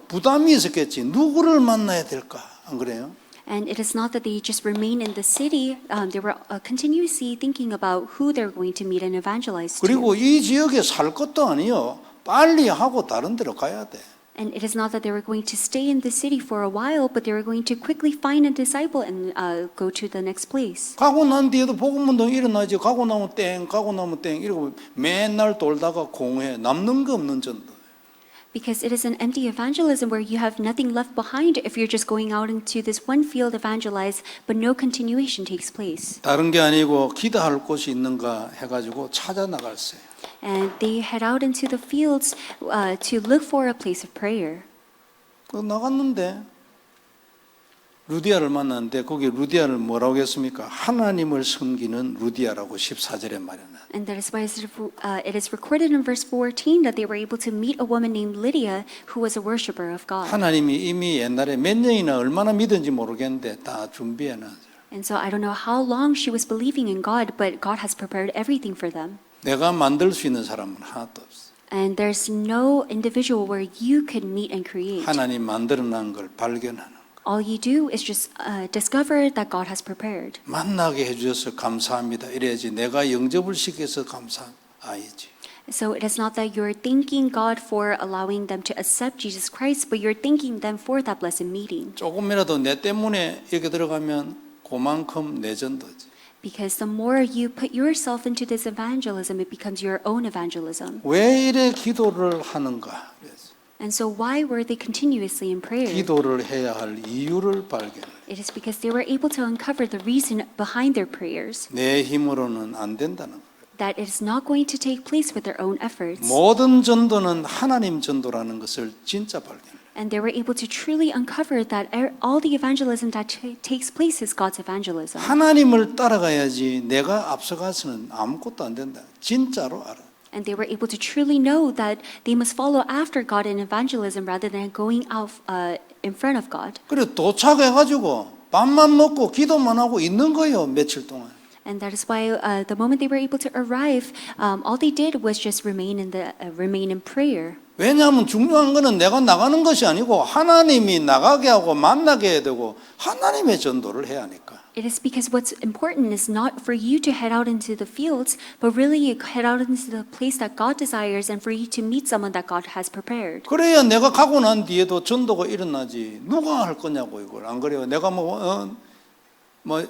부담이 있었겠지. 누구를 만나야 될까? 안 그래요? And it is not that they just remain in the city. They were continuously thinking about who they're going to meet and evangelize to. 그리고 이 지역에 살 것도 아니요. 빨리 하고 다른 데로 가야 돼. And it is not that they were going to stay in the city for a while, but they were going to quickly find a disciple and go to the next place. 가고 난 뒤에도 복음운동 일어나지. 가고 나면 땡, 가고 나면 땡. 이러고 맨날 돌다가 공회 남는 거 없는 전도. Because it is an empty evangelism where you have nothing left behind if you're just going out into this one field evangelize, but no continuation takes place. 다른 게 아니고 기도할 곳이 있는가 해가지고 찾아 나갔어요. And they head out into the fields to look for a place of prayer. 나갔는데 루디아를 만났는데 거기 루디아를 뭐라고 했습니까? 하나님을 섬기는 루디아라고 14절에 말해놨어요. And that is why it is recorded in verse 14 that they were able to meet a woman named Lydia who was a worshiper of God. 하나님이 이미 옛날에 몇 년이나 얼마나 믿은지 모르겠는데 다 준비해놨어요. And so I don't know how long she was believing in God, but God has prepared everything for them. 내가 만들 수 있는 사람은 하나도 없어. And there's no individual where you could meet and create. 하나님 만들어놓은 걸 발견하는 거. All you do is just discover that God has prepared. 만나게 해주셔서 감사합니다. 이래야지 내가 영접을 시켜서 아니지. So it is not that you're thanking God for allowing them to accept Jesus Christ, but you're thanking them for that blessed meeting. 조금이라도 내 때문에 이렇게 들어가면 그만큼 내 전도지. Because the more you put yourself into this evangelism, it becomes your own evangelism. 왜 이래 기도를 하는가? And so why were they continuously in prayer? 기도를 해야 할 이유를 발견해. It is because they were able to uncover the reason behind their prayers. 내 힘으로는 안 된다는 거예요. That it is not going to take place with their own efforts. 모든 전도는 하나님 전도라는 것을 진짜 발견해. And they were able to truly uncover that all the evangelism that takes place is God's evangelism. 하나님을 따라가야지 내가 앞서가서는 아무것도 안 된다. 진짜로 알아. And they were able to truly know that they must follow after God in evangelism rather than going out in front of God. 그리고 도착해가지고 밥만 먹고 기도만 하고 있는 거예요. 며칠 동안. And that is why the moment they were able to arrive, all they did was just remain in prayer. 왜냐하면 중요한 거는 내가 나가는 것이 아니고 하나님이 나가게 하고 만나게 해야 되고 하나님의 전도를 해야 하니까. It is because what's important is not for you to head out into the fields, but really you head out into the place that God desires and for you to meet someone that God has prepared. 그래야 내가 가고 난 뒤에도 전도가 일어나지. 누가 할 거냐고 이걸. 안 그래요? 내가 뭐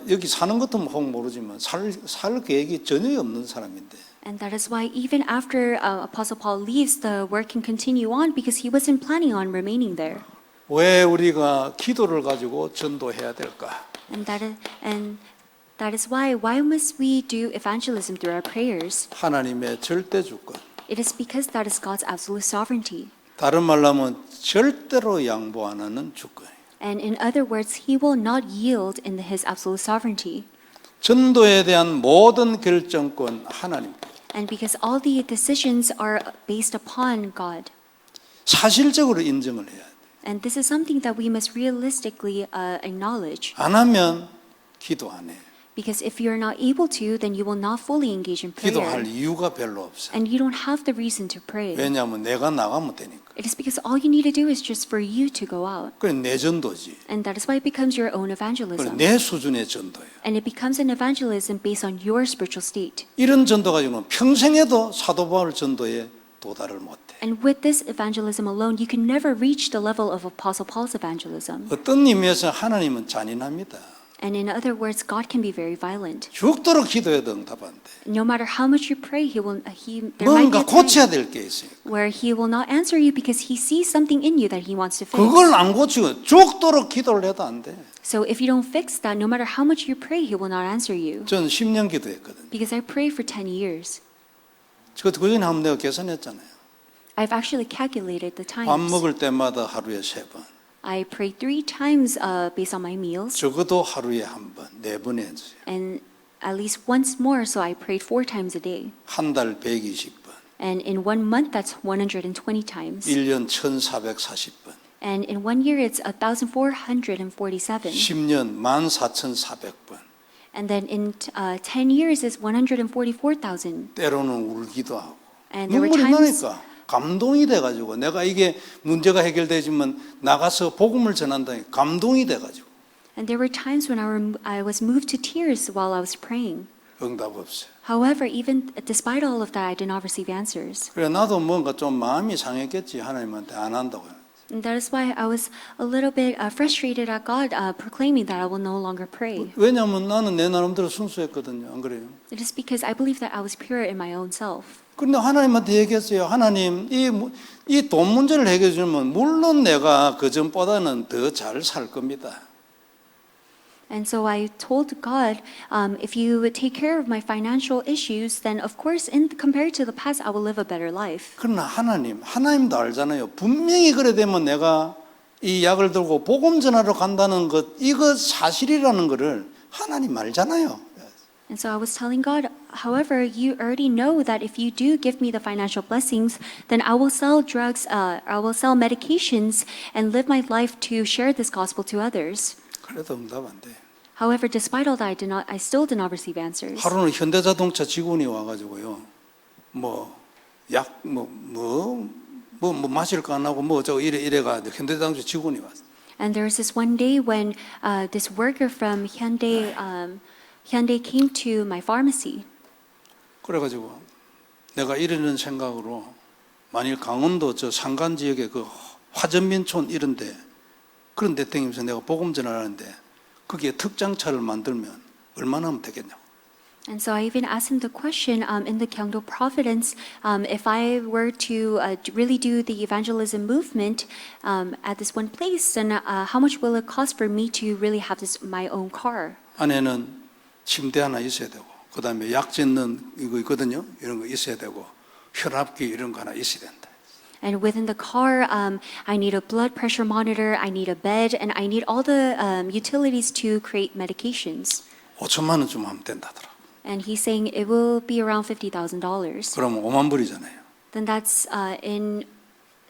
여기 사는 것도 혹 모르지만 살 계획이 전혀 없는 사람인데. And that is why even after Apostle Paul leaves, the work can continue on because he wasn't planning on remaining there. 왜 우리가 기도를 가지고 전도해야 될까? And that is why must we do evangelism through our prayers? 하나님의 절대 주권. It is because that is God's absolute sovereignty. 다른 말로 하면 절대로 양보 안 하는 주권. And in other words, he will not yield in his absolute sovereignty. 전도에 대한 모든 결정권 하나님. And because all the decisions are based upon God. 사실적으로 인정을 해야 돼. And this is something that we must realistically acknowledge. 안 하면 기도 안 해. Because if you're not able to, then you will not fully engage in prayer. 기도할 이유가 별로 없어. And you don't have the reason to pray. 왜냐하면 내가 나가면 되니까. It is because all you need to do is just for you to go out. 그래 내 전도지. And that is why it becomes your own 그래 evangelism. 내 수준의 전도예요. And it becomes an evangelism based on your spiritual state. 이런 전도 가지고는 평생에도 사도 바울 전도에 도달을 못해. And with this evangelism alone, you can never reach the level of Apostle Paul's evangelism. 어떤 의미에서 하나님은 잔인합니다. And in other words, God can be very violent. 죽도록 기도해도 응답 안 돼. No matter how much you pray, there might be 뭔가 a 고쳐야 time 될 게 있어요. where he will not answer you because he sees something in you that he wants to fix. 그걸 안 고치고 죽도록 기도를 해도 안 돼. So if you don't fix that, no matter how much you pray, he will not answer you. 전 10년 기도했거든요. Because I prayed for 10 years. 그전에 한번 내가 계산했잖아요. I've actually calculated the 밥 times. 먹을 때마다 하루에 3번. I prayed 3 times based on my meals, 적어도 하루에 한 번, 4번 해주세요. and at least once more, so I prayed 4 times a day. 한 달 120번, And in 1 month, that's 120 times. 1년 1440번, And in 1 year, it's 1,447. 10년 14,400번. And then in 10 years, it's 144,000. 때로는 울기도 하고 And there were 눈물이 times, 나니까 감동이 돼가지고 내가 이게 문제가 해결되지만 나가서 복음을 전한다니 감동이 돼가지고 and there were times when I was moved to tears while I was praying. 응답 없어요. However, even despite all of that, I did not receive answers. 그래 나도 뭔가 좀 마음이 상했겠지 하나님한테 안 한다고. And that is why I was a little bit frustrated at God, proclaiming that I will no longer pray. 왜냐하면 나는 내 나름대로 순수했거든요. 안 그래요? It is because I believe that I was pure in my own self. 그런데 하나님한테 얘기했어요. 하나님, 이 돈 문제를 해결해 주면 물론 내가 그 전보다는 더 잘 살 겁니다. And so I told God, if you would take care of my financial issues, then of course, compared to the past, I will live a better life. 그러나 하나님도 알잖아요. 분명히 그래 되면 내가 이 약을 들고 복음 전하러 간다는 것, 이거 사실이라는 것을 하나님 알잖아요. And so I was telling God, however, you already know that if you do give me the financial blessings, then I will sell drugs, I will sell medications, and live my life to share this gospel to others. 그래도 응답 안 돼. However, despite all that, I still did not receive answers. 하루는 현대자동차 직원이 와가지고요. 마실 거 안 하고 이래가 현대자동차 직원이 왔어. And there was this one day when this worker from Hyundai came to my pharmacy. 그래가지고 내가 이러는 생각으로 만일 강원도 저 산간 지역에 그 화전민촌 이런데 그런 데 댕기면서 내가 복음 전하는데 거기에 특장차를 만들면 얼마나 하면 되겠냐고. And so I even asked him the question in the Gyeongdo Providence, if I were to really do the evangelism movement at this one place, then how much will it cost for me to really have my own car? 안에는 침대 하나 있어야 되고, 그 다음에 약 짓는 이거 있거든요. 이런 거 있어야 되고, 혈압기 이런 거 하나 있어야 된다. And within the car, I need a blood pressure monitor, I need a bed, and I need all the utilities to create medications. 5천만 원쯤 하면 된다더라. And he's saying it will be around $50,000. 그러면 5만 불이잖아요. Then that's in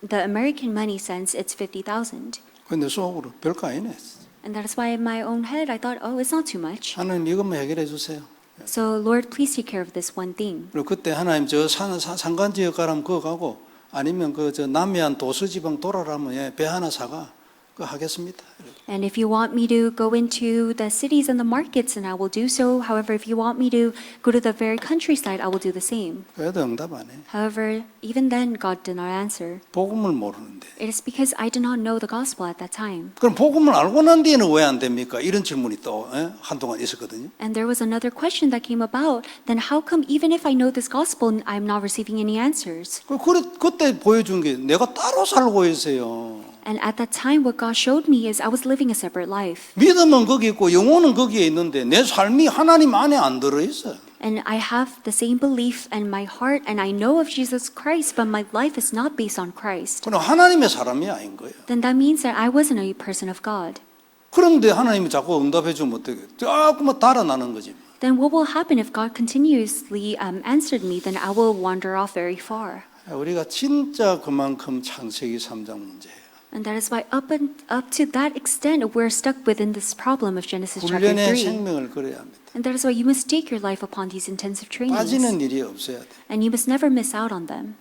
the American money sense, it's 50,000. 근데 속으로 별거 아니네. And that is why in my own head I thought, oh, it's not too much. 하나님 이것만 해결해 주세요. So Lord, please take care of this one thing. 그리고 그때 하나님 저 산간지역 가라면 그거 가고 아니면 그 저 남해안 도서지방 돌아라면 배 하나 사가 그거 하겠습니다. And if you want me to go into the cities and the markets, then I will do so. However, if you want me to go to the very countryside, I will do the same. 그래도 응답 안 해. However, even then, God did not answer. 복음을 모르는데. It is because I did not know the gospel at that time. 그럼 복음을 알고 난 뒤에는 왜 안 됩니까? 이런 질문이 또 한동안 있었거든요. And there was another question that came about. Then how come even if I know this gospel, I'm not receiving any answers? 그때 보여준 게 내가 따로 살고 있어요. And at that time, what God showed me is I was living a separate life. 믿음은 거기 있고 영혼은 거기에 있는데 내 삶이 하나님 안에 안 들어있어요. And I have the same belief in my heart, and I know of Jesus Christ, but my life is not based on Christ. 그럼 하나님의 사람이 아닌 거예요. Then that means that I wasn't a person of God. 그런데 하나님이 자꾸 응답해 주면 어떻게 자꾸만 달아나는 거지. Then what will happen if God continuously answered me? Then I will wander off very far. 우리가 진짜 그만큼 창세기 3장 문제예요. And that is why up to that extent, we're stuck within this problem of Genesis chapter 훈련의 3. 생명을 걸어야 합니다. And that is why you must stake your life upon these intensive trainings. 빠지는 일이 없어야 돼. And you must never miss out on them.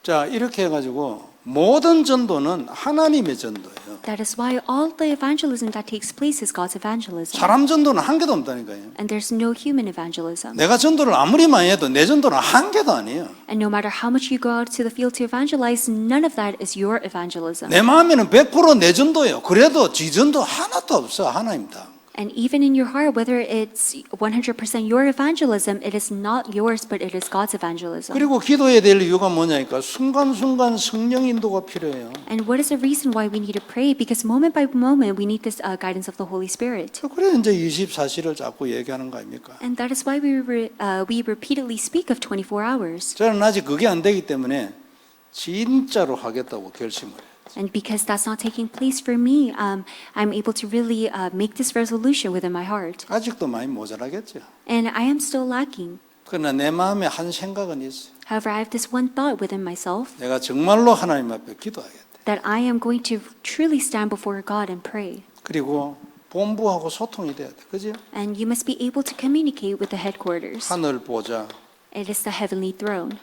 자, 이렇게 해가지고 모든 전도는 하나님의 전도예요. That is why all the evangelism that takes place is God's evangelism. 사람 전도는 한 개도 없다니까요. And there's no human evangelism. 내가 전도를 아무리 많이 해도 내 전도는 한 개도 아니에요. And no matter how much you go out to the field to evangelize, none of that is your evangelism. 내 마음에는 100% 내 전도예요. 그래도 지 전도 하나도 없어. 하나님 다. And even in your heart, whether it's 100% your evangelism, it is not yours, but it is God's evangelism. 그리고 기도해야 될 이유가 뭐냐니까 순간순간 성령 인도가 필요해요. And what is the reason why we need to pray? Because moment by moment, we need this guidance of the Holy Spirit. 그래 이제 24시를 자꾸 얘기하는 거 아닙니까? And that is why we repeatedly speak of 24 hours. 저는 아직 그게 안 되기 때문에 진짜로 하겠다고 결심을 해요. And because that's not taking place for me, I'm able to really make this resolution within my heart. 아직도 많이 모자라겠죠. And I am still lacking. 그러나 내 마음에 한 생각은 있어요. However, I have this one thought within myself 내가 정말로 하나님 앞에 기도하겠다. that I am going to truly stand before God and pray. 그리고 본부하고 소통이 돼야 돼. 그죠? And you must be able to communicate with the headquarters. 하늘 보자. It is the heavenly throne.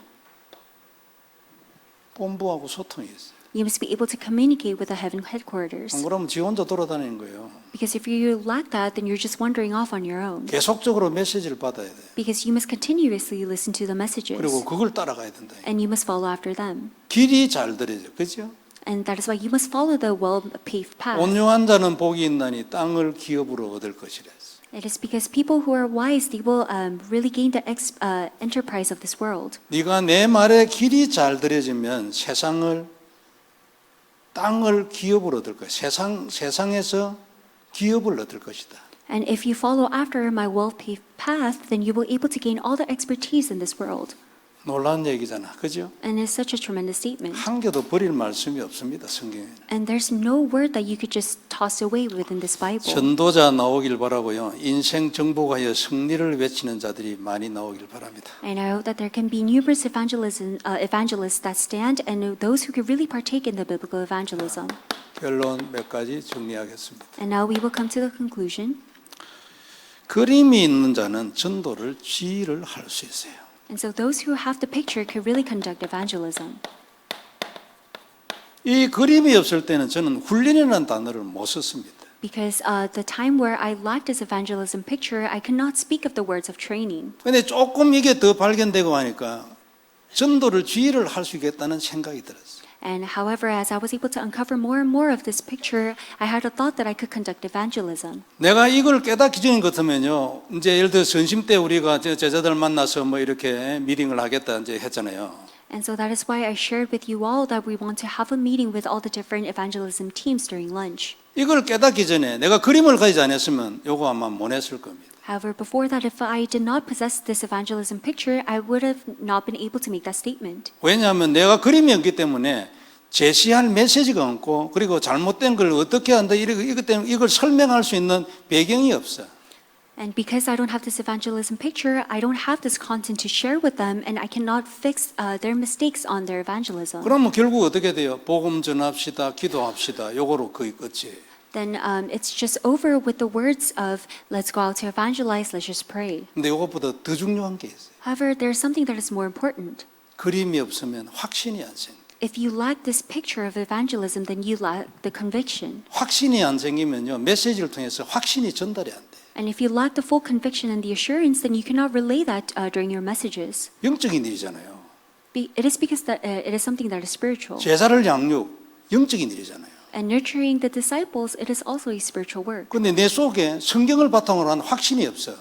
본부하고 소통이 있어요. You must be able to communicate with the heaven headquarters. 안 그러면 지 혼자 돌아다니는 거예요. Because if you lack that, then you're just wandering off on your own. 계속적으로 메시지를 받아야 돼. Because you must continuously listen to the messages. 그리고 그걸 따라가야 된다. And you must follow after them. 길이 잘 들어져. 그죠? And that is why you must follow the well-paved path. 온유한 자는 복이 있나니 땅을 기업으로 얻을 것이라. It is because people who are wise, they will really gain the enterprise of this world. 네가 내 말에 길이 잘 들여지면 땅을 기업으로 얻을 거야. 세상에서 기업을 얻을 것이다. And if you follow after my well-paved path, then you will be able to gain all the expertise in this world. 놀라운 얘기잖아. 그죠? And it's such a tremendous statement. 한 개도 버릴 말씀이 없습니다. 성경에. And there's no word that you could just toss away within this Bible. 전도자 나오길 바라고요. 인생 정복하여 승리를 외치는 자들이 많이 나오길 바랍니다. And I hope that there can be numerous evangelists that stand and those who can really partake in the biblical evangelism. 결론 몇 가지 정리하겠습니다. And now we will come to the conclusion. 그림이 있는 자는 전도를 지휘를 할 수 있어요. And so those who have the picture could really conduct evangelism. 이 그림이 없을 때는 저는 훈련이라는 단어를 못 썼습니다. Because the time where I lacked this evangelism picture, I could not speak of the words of training. 근데 조금 이게 더 발견되고 하니까 전도를 지휘를 할 수 있겠다는 생각이 들었어요. And however, as I was able to uncover more and more of this picture, I had a thought that I could conduct evangelism. 내가 이걸 깨닫기 전인 것 같으면요, 이제 예를 들어 전심 때 우리가 제자들 만나서 뭐 이렇게 미팅을 하겠다 이제 했잖아요. And so that is why I shared with you all that we want to have a meeting with all the different evangelism teams during lunch. 이걸 깨닫기 전에 내가 그림을 가지지 않았으면 요거 아마 못 했을 겁니다. However, before that, if I did not possess this evangelism picture, I would have not been able to make that statement. 왜냐하면 내가 그림이 없기 때문에 제시할 메시지가 없고 그리고 잘못된 걸 어떻게 한다 이것 때문에 이걸 설명할 수 있는 배경이 없어. And because I don't have this evangelism picture, I don't have this content to share with them, and I cannot fix their mistakes on their evangelism. 그러면 결국 어떻게 돼요? 복음 전합시다, 기도합시다. 요거로 거의 끝이에요. Then it's just over with the words of "Let's go out to evangelize, let's just pray." 근데 요것보다 더 중요한 게 있어요. However, there's something that is more important. 그림이 없으면 확신이 안 생겨. If you lack this picture of evangelism, then you lack the conviction. 확신이 안 생기면요 메시지를 통해서 확신이 전달이 안 돼. And if you lack the full conviction and the assurance, then you cannot relay that during your messages. 영적인 일이잖아요. It is because it is something that is spiritual. 제자를 양육 영적인 일이잖아요. And nurturing the disciples, it is also a spiritual work. 근데 내 속에 성경을 바탕으로 한 확신이 없어.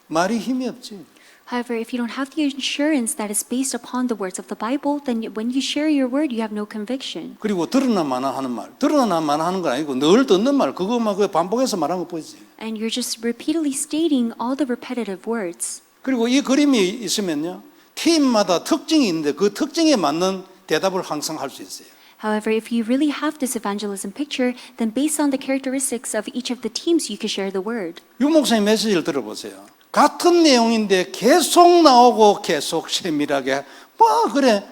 말이 힘이 없지. However, if you don't have the assurance that is based upon the words of the Bible, then when you share your word, you have no conviction. 그리고 드러나 마나 하는 말, 드러나 마나 하는 건 아니고 늘 듣는 말, 그거만 그 반복해서 말하는 거 보이지. And you're just repeatedly stating all the repetitive words. 그리고 이 그림이 있으면요 팀마다 특징이 있는데 그 특징에 맞는 대답을 항상 할 수 있어요. However, if you really have this evangelism picture, then based on the characteristics of each of the teams, you can share the word. 유 목사님 메시지를 들어보세요. 같은 내용인데 계속 나오고 계속 세밀하게 뭐 그래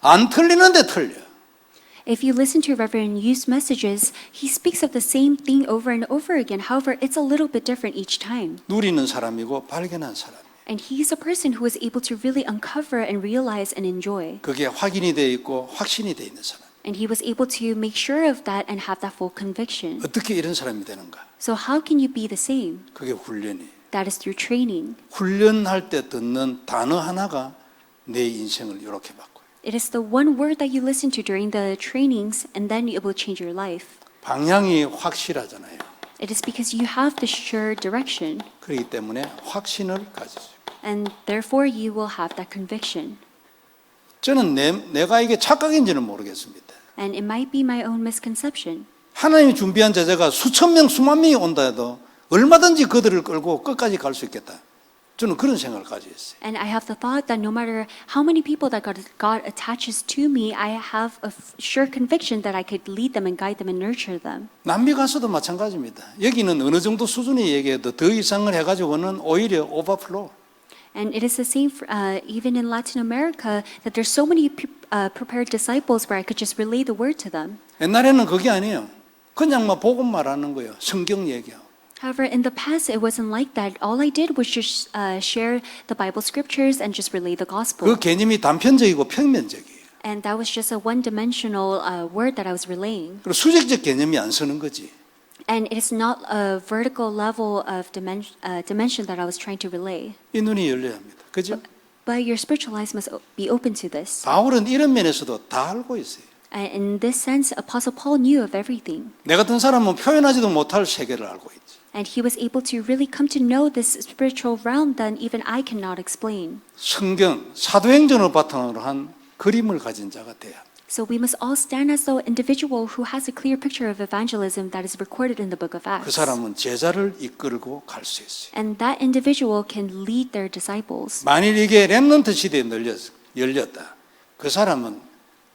안 틀리는데 틀려. If you listen to Reverend Yu's messages, he speaks of the same thing over and over again. However, it's a little bit different each time. 누리는 사람이고 발견한 사람. And he's a person who is able to really uncover and realize and enjoy. 그게 확인이 돼 있고 확신이 돼 있는 사람. And he was able to make sure of that and have that full conviction. 어떻게 이런 사람이 되는가? So how can you be the same? 그게 훈련이. That is through training. 훈련할 때 듣는 단어 하나가 내 인생을 이렇게 바꿔요. It is the one word that you listen to during the trainings, and then it will change your life. 방향이 확실하잖아요. It is because you have the sure direction, 그렇기 때문에 확신을 가지죠. and therefore you will have that conviction. 저는 내가 이게 착각인지는 모르겠습니다. And it might be my own misconception. 하나님이 준비한 제자가 수천 명, 수만 명이 온다 해도 얼마든지 그들을 끌고 끝까지 갈 수 있겠다. 저는 그런 생각을 가지고 있어요. And I have the thought that no matter how many people that God attaches to me, I have a sure conviction that I could lead them and guide them and nurture them. 남미 가서도 마찬가지입니다. 여기는 어느 정도 수준이 얘기해도 더 이상을 해가지고는 오히려 오버플로우. And it is the same for, even in Latin America, that there's so many prepared disciples where I could just relay the word to them. 옛날에는 그게 아니에요. 그냥 막 복음 말하는 거예요. 성경 얘기하고. However, in the past, it wasn't like that. All I did was just share the Bible scriptures and just relay the gospel. 그 개념이 단편적이고 평면적이에요. And that was just a one-dimensional word that I was relaying. 그리고 수직적 개념이 안 서는 거지. And it is not a vertical level of dimension that I was trying to relay. 이 눈이 열려야 합니다. 그죠? But your spiritual eyes must be open to this. 바울은 이런 면에서도 다 알고 있어요. And in this sense, Apostle Paul knew of everything. 내 같은 사람은 표현하지도 못할 세계를 알고 있지. And he was able to really come to know this spiritual realm that even I cannot explain. 성경, 사도행전을 바탕으로 한 그림을 가진 자가 돼야 합니다. So we must all stand as though individual who has a clear picture of evangelism that is recorded in the book of 그 Acts. 사람은 제자를 이끌고 갈 수 있어요. And that individual can lead their disciples. 만일 이게 렘넌트 시대에 열렸다. 그 사람은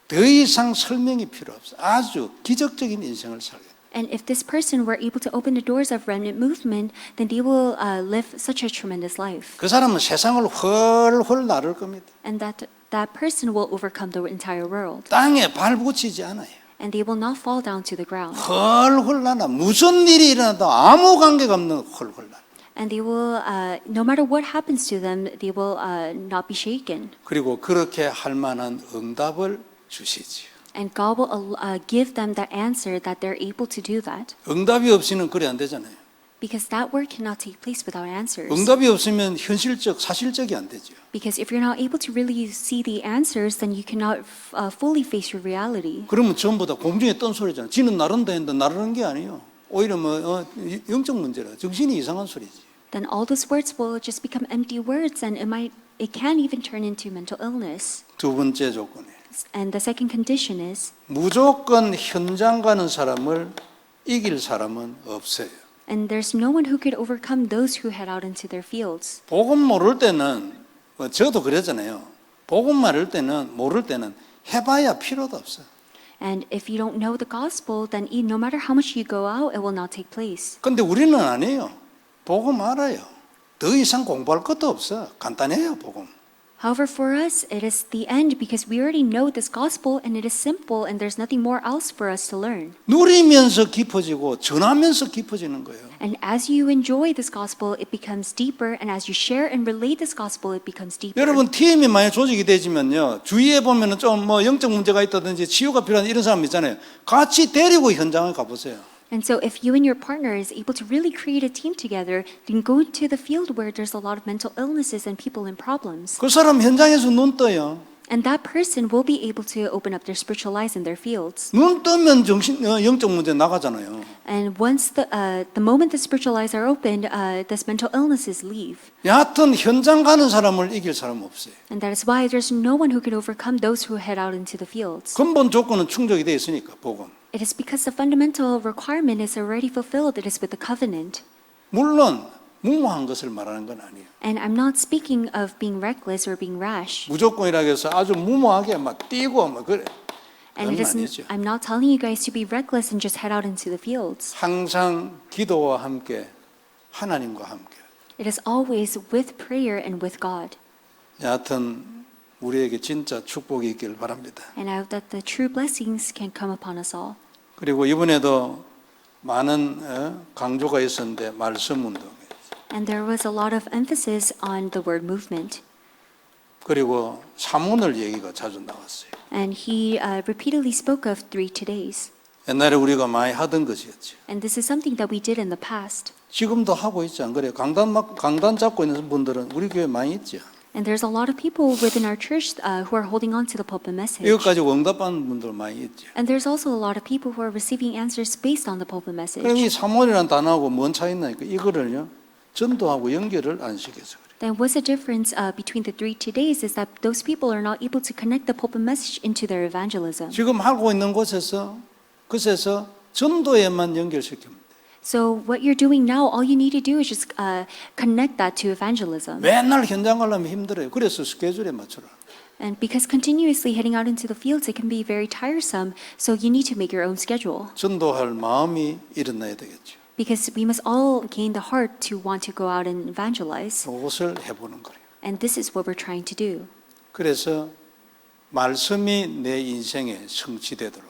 더 이상 설명이 필요 없어. 아주 기적적인 인생을 살게. And if this person were able to open the doors of remnant movement, then they will live such a tremendous life. 그 사람은 세상을 훨훨 나를 겁니다. And that person will overcome the entire world. 땅에 발 붙이지 않아요. And they will not fall down to the ground. 훨훨 나나 무슨 일이 일어나도 아무 관계가 없는 훨훨 나. And they will, no matter what happens to them, they will not be shaken. 그리고 그렇게 할 만한 응답을 주시지요. And God will give them that answer that they're able to do that. 응답이 없이는 그래 안 되잖아요. Because that work cannot take place without answers. 응답이 없으면 현실적, 사실적이 안 되죠. Because if you're not able to really see the answers, then you cannot fully face your reality. 그러면 전부 다 공중에 뜬 소리잖아요. 지는 나른다 했는데 나르는 게 아니에요. 오히려 뭐 영적 문제라. 정신이 이상한 소리지. Then all those words will just become empty words, and it can even turn into mental illness. 두 번째 조건이에요. And the second condition is, 무조건 현장 가는 사람을 이길 사람은 없어요. And there's no one who could overcome those who head out into their fields. 복음 모를 때는 저도 그랬잖아요. 복음 모를 때는 해봐야 필요도 없어. And if you don't know the gospel, then no matter how much you go out, it will not take place. 근데 우리는 아니에요. 복음 알아요. 더 이상 공부할 것도 없어. 간단해요, 복음. However, for us, it is the end because we already know this gospel and it is simple and there's nothing more else for us to learn. 누리면서 깊어지고 전하면서 깊어지는 거예요. And as you enjoy this gospel, it becomes deeper. And as you share and relate this gospel, it becomes deeper. 여러분 팀이 많이 조직이 되지면요. 주위에 보면은 좀 뭐 영적 문제가 있다든지 치유가 필요한 이런 사람 있잖아요. 같이 데리고 현장을 가보세요. And so if you and your partner is able to really create a team together, then go to the field where there's a lot of mental illnesses and people in problems. 그 사람 현장에서 눈 떠요. And that person will be able to open up their spiritual eyes in their fields. 눈 뜨면 영적 문제 나가잖아요. And once the moment the spiritual eyes are opened, this mental illnesses leave. 여하튼 현장 가는 사람을 이길 사람 없어요. And that is why there's no one who can overcome those who head out into the fields. 근본 조건은 충족이 돼 있으니까 복음. It is because the fundamental requirement is already fulfilled. It is with the covenant. 물론 무모한 것을 말하는 건 아니에요. And I'm not speaking of being reckless or being rash. 무조건이라고 해서 아주 무모하게 막 뛰고 막 그래. And 그건 아니죠. I'm not telling you guys to be reckless and just head out into the fields. 항상 기도와 함께 하나님과 함께. It is always with prayer and with God. 여하튼 우리에게 진짜 축복이 있길 바랍니다. And I hope that the true blessings can come upon us all. 그리고 이번에도 많은 강조가 있었는데 말씀 운동. And there was a lot of emphasis on the word movement. 그리고 사문을 얘기가 자주 나왔어요. And he repeatedly spoke of 3 todays. 옛날에 우리가 많이 하던 것이었죠. And this is something that we did in the past. 지금도 하고 있지 안 그래요? 강단 잡고 있는 분들은 우리 교회 많이 있죠. And there's a lot of people within our church who are holding on to the pulpit message. 이것까지 응답하는 분들 많이 있죠. And there's also a lot of people who are receiving answers based on the pulpit message. 그럼 이 사문이라는 단어하고 뭔 차이 있나니까 이거를요 전도하고 연결을 안 시켜서 그래요. Then what's the difference between the 3 todays is that those people are not able to connect the pulpit message into their evangelism. 지금 하고 있는 곳에서 전도에만 연결시킵니다. So what you're doing now, all you need to do is just connect that to evangelism. 맨날 현장 가려면 힘들어요. 그래서 스케줄에 맞춰라. And because continuously heading out into the fields, it can be very tiresome. So you need to make your own schedule. 전도할 마음이 일어나야 되겠죠. Because we must all gain the heart to want to go out and evangelize. 그것을 해보는 거예요. And this is what we're trying to do. 그래서 말씀이 내 인생에 성취되도록.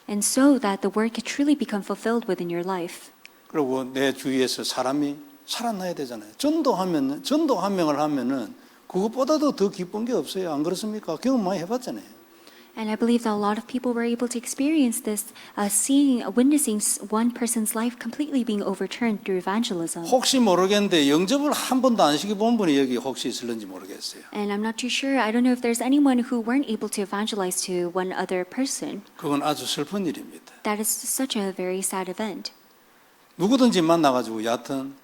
And so that the word can truly become fulfilled within your life. 그리고 내 주위에서 사람이 살아나야 되잖아요. 전도 한 명을 하면은 그것보다도 더 기쁜 게 없어요. 안 그렇습니까? 경험 많이 해봤잖아요. And I believe that a lot of people were able to experience this, witnessing one person's life completely being overturned through evangelism. 혹시 모르겠는데 영접을 한 번도 안 시켜본 분이 여기 혹시 있을는지 모르겠어요. And I'm not too sure. I don't know if there's anyone who weren't able to evangelize to one other person. 그건 아주 슬픈 일입니다. That is such a very sad event. 누구든지 만나가지고 여하튼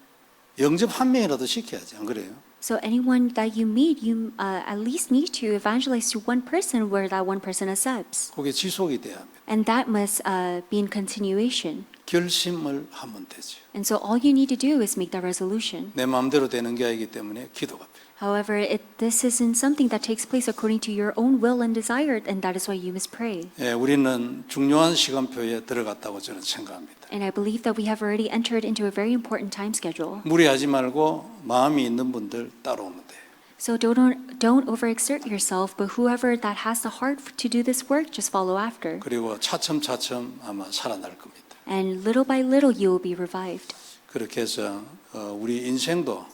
영접 한 명이라도 시켜야지. 안 그래요? So anyone that you meet, you at least need to evangelize to one person where that one person accepts. 그게 지속이 돼야 합니다. And that must be in continuation. 결심을 하면 되죠. And so all you need to do is make that resolution. 내 마음대로 되는 게 아니기 때문에 기도가 필요해요. However, this isn't something that takes place according to your own will and desire, and that is why you must pray. 예, 우리는 중요한 시간표에 들어갔다고 저는 생각합니다. And I believe that we have already entered into a very important time schedule. 무리하지 말고 마음이 있는 분들 따라오면 돼요. So don't overexert yourself, but whoever that has the heart to do this work, just follow after. 그리고 차츰차츰 아마 살아날 겁니다. And little by little, you will be revived. 그렇게 해서 우리 인생도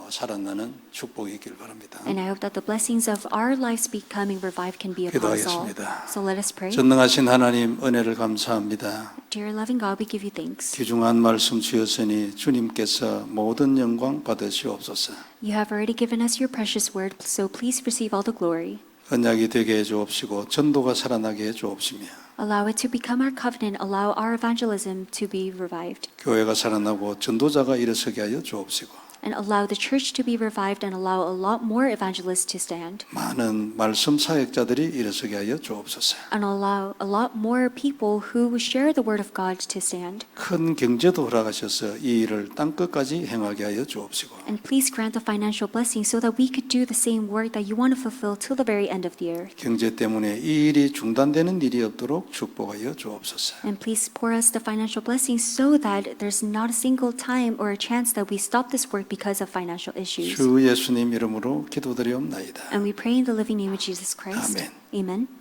살아나는 축복이 있길 바랍니다. And I hope that the blessings of our lives becoming revived can be upon us all. 기도하겠습니다. So let us pray. 전능하신 하나님 은혜를 감사합니다. Dear loving God, we give you thanks. 귀중한 말씀 주셨으니 주님께서 모든 영광 받으시옵소서. You have already given us your precious word, so please receive all the glory. 언약이 되게 해 주옵시고 전도가 살아나게 해 주옵시며 Allow it to become our covenant. Allow our evangelism to be revived. 교회가 살아나고 전도자가 일어서게 하여 주옵시고 and allow the church to be revived and allow a lot more evangelists to stand 많은 말씀 사역자들이 일어서게 하여 주옵소서. and allow a lot more people who share the word of God to stand. 큰 경제도 허락하셔서 이 일을 땅끝까지 행하게 하여 주옵시고 And please grant the financial blessing so that we could do the same work that you want to fulfill till the very end of the earth. 경제 때문에 이 일이 중단되는 일이 없도록 축복하여 주옵소서. And please pour us the financial blessing so that there's not a single time or a chance that we stop this work because of financial issues. 주 예수님 이름으로 기도드리옵나이다. And we pray in the living name of Jesus Christ. Amen. Amen.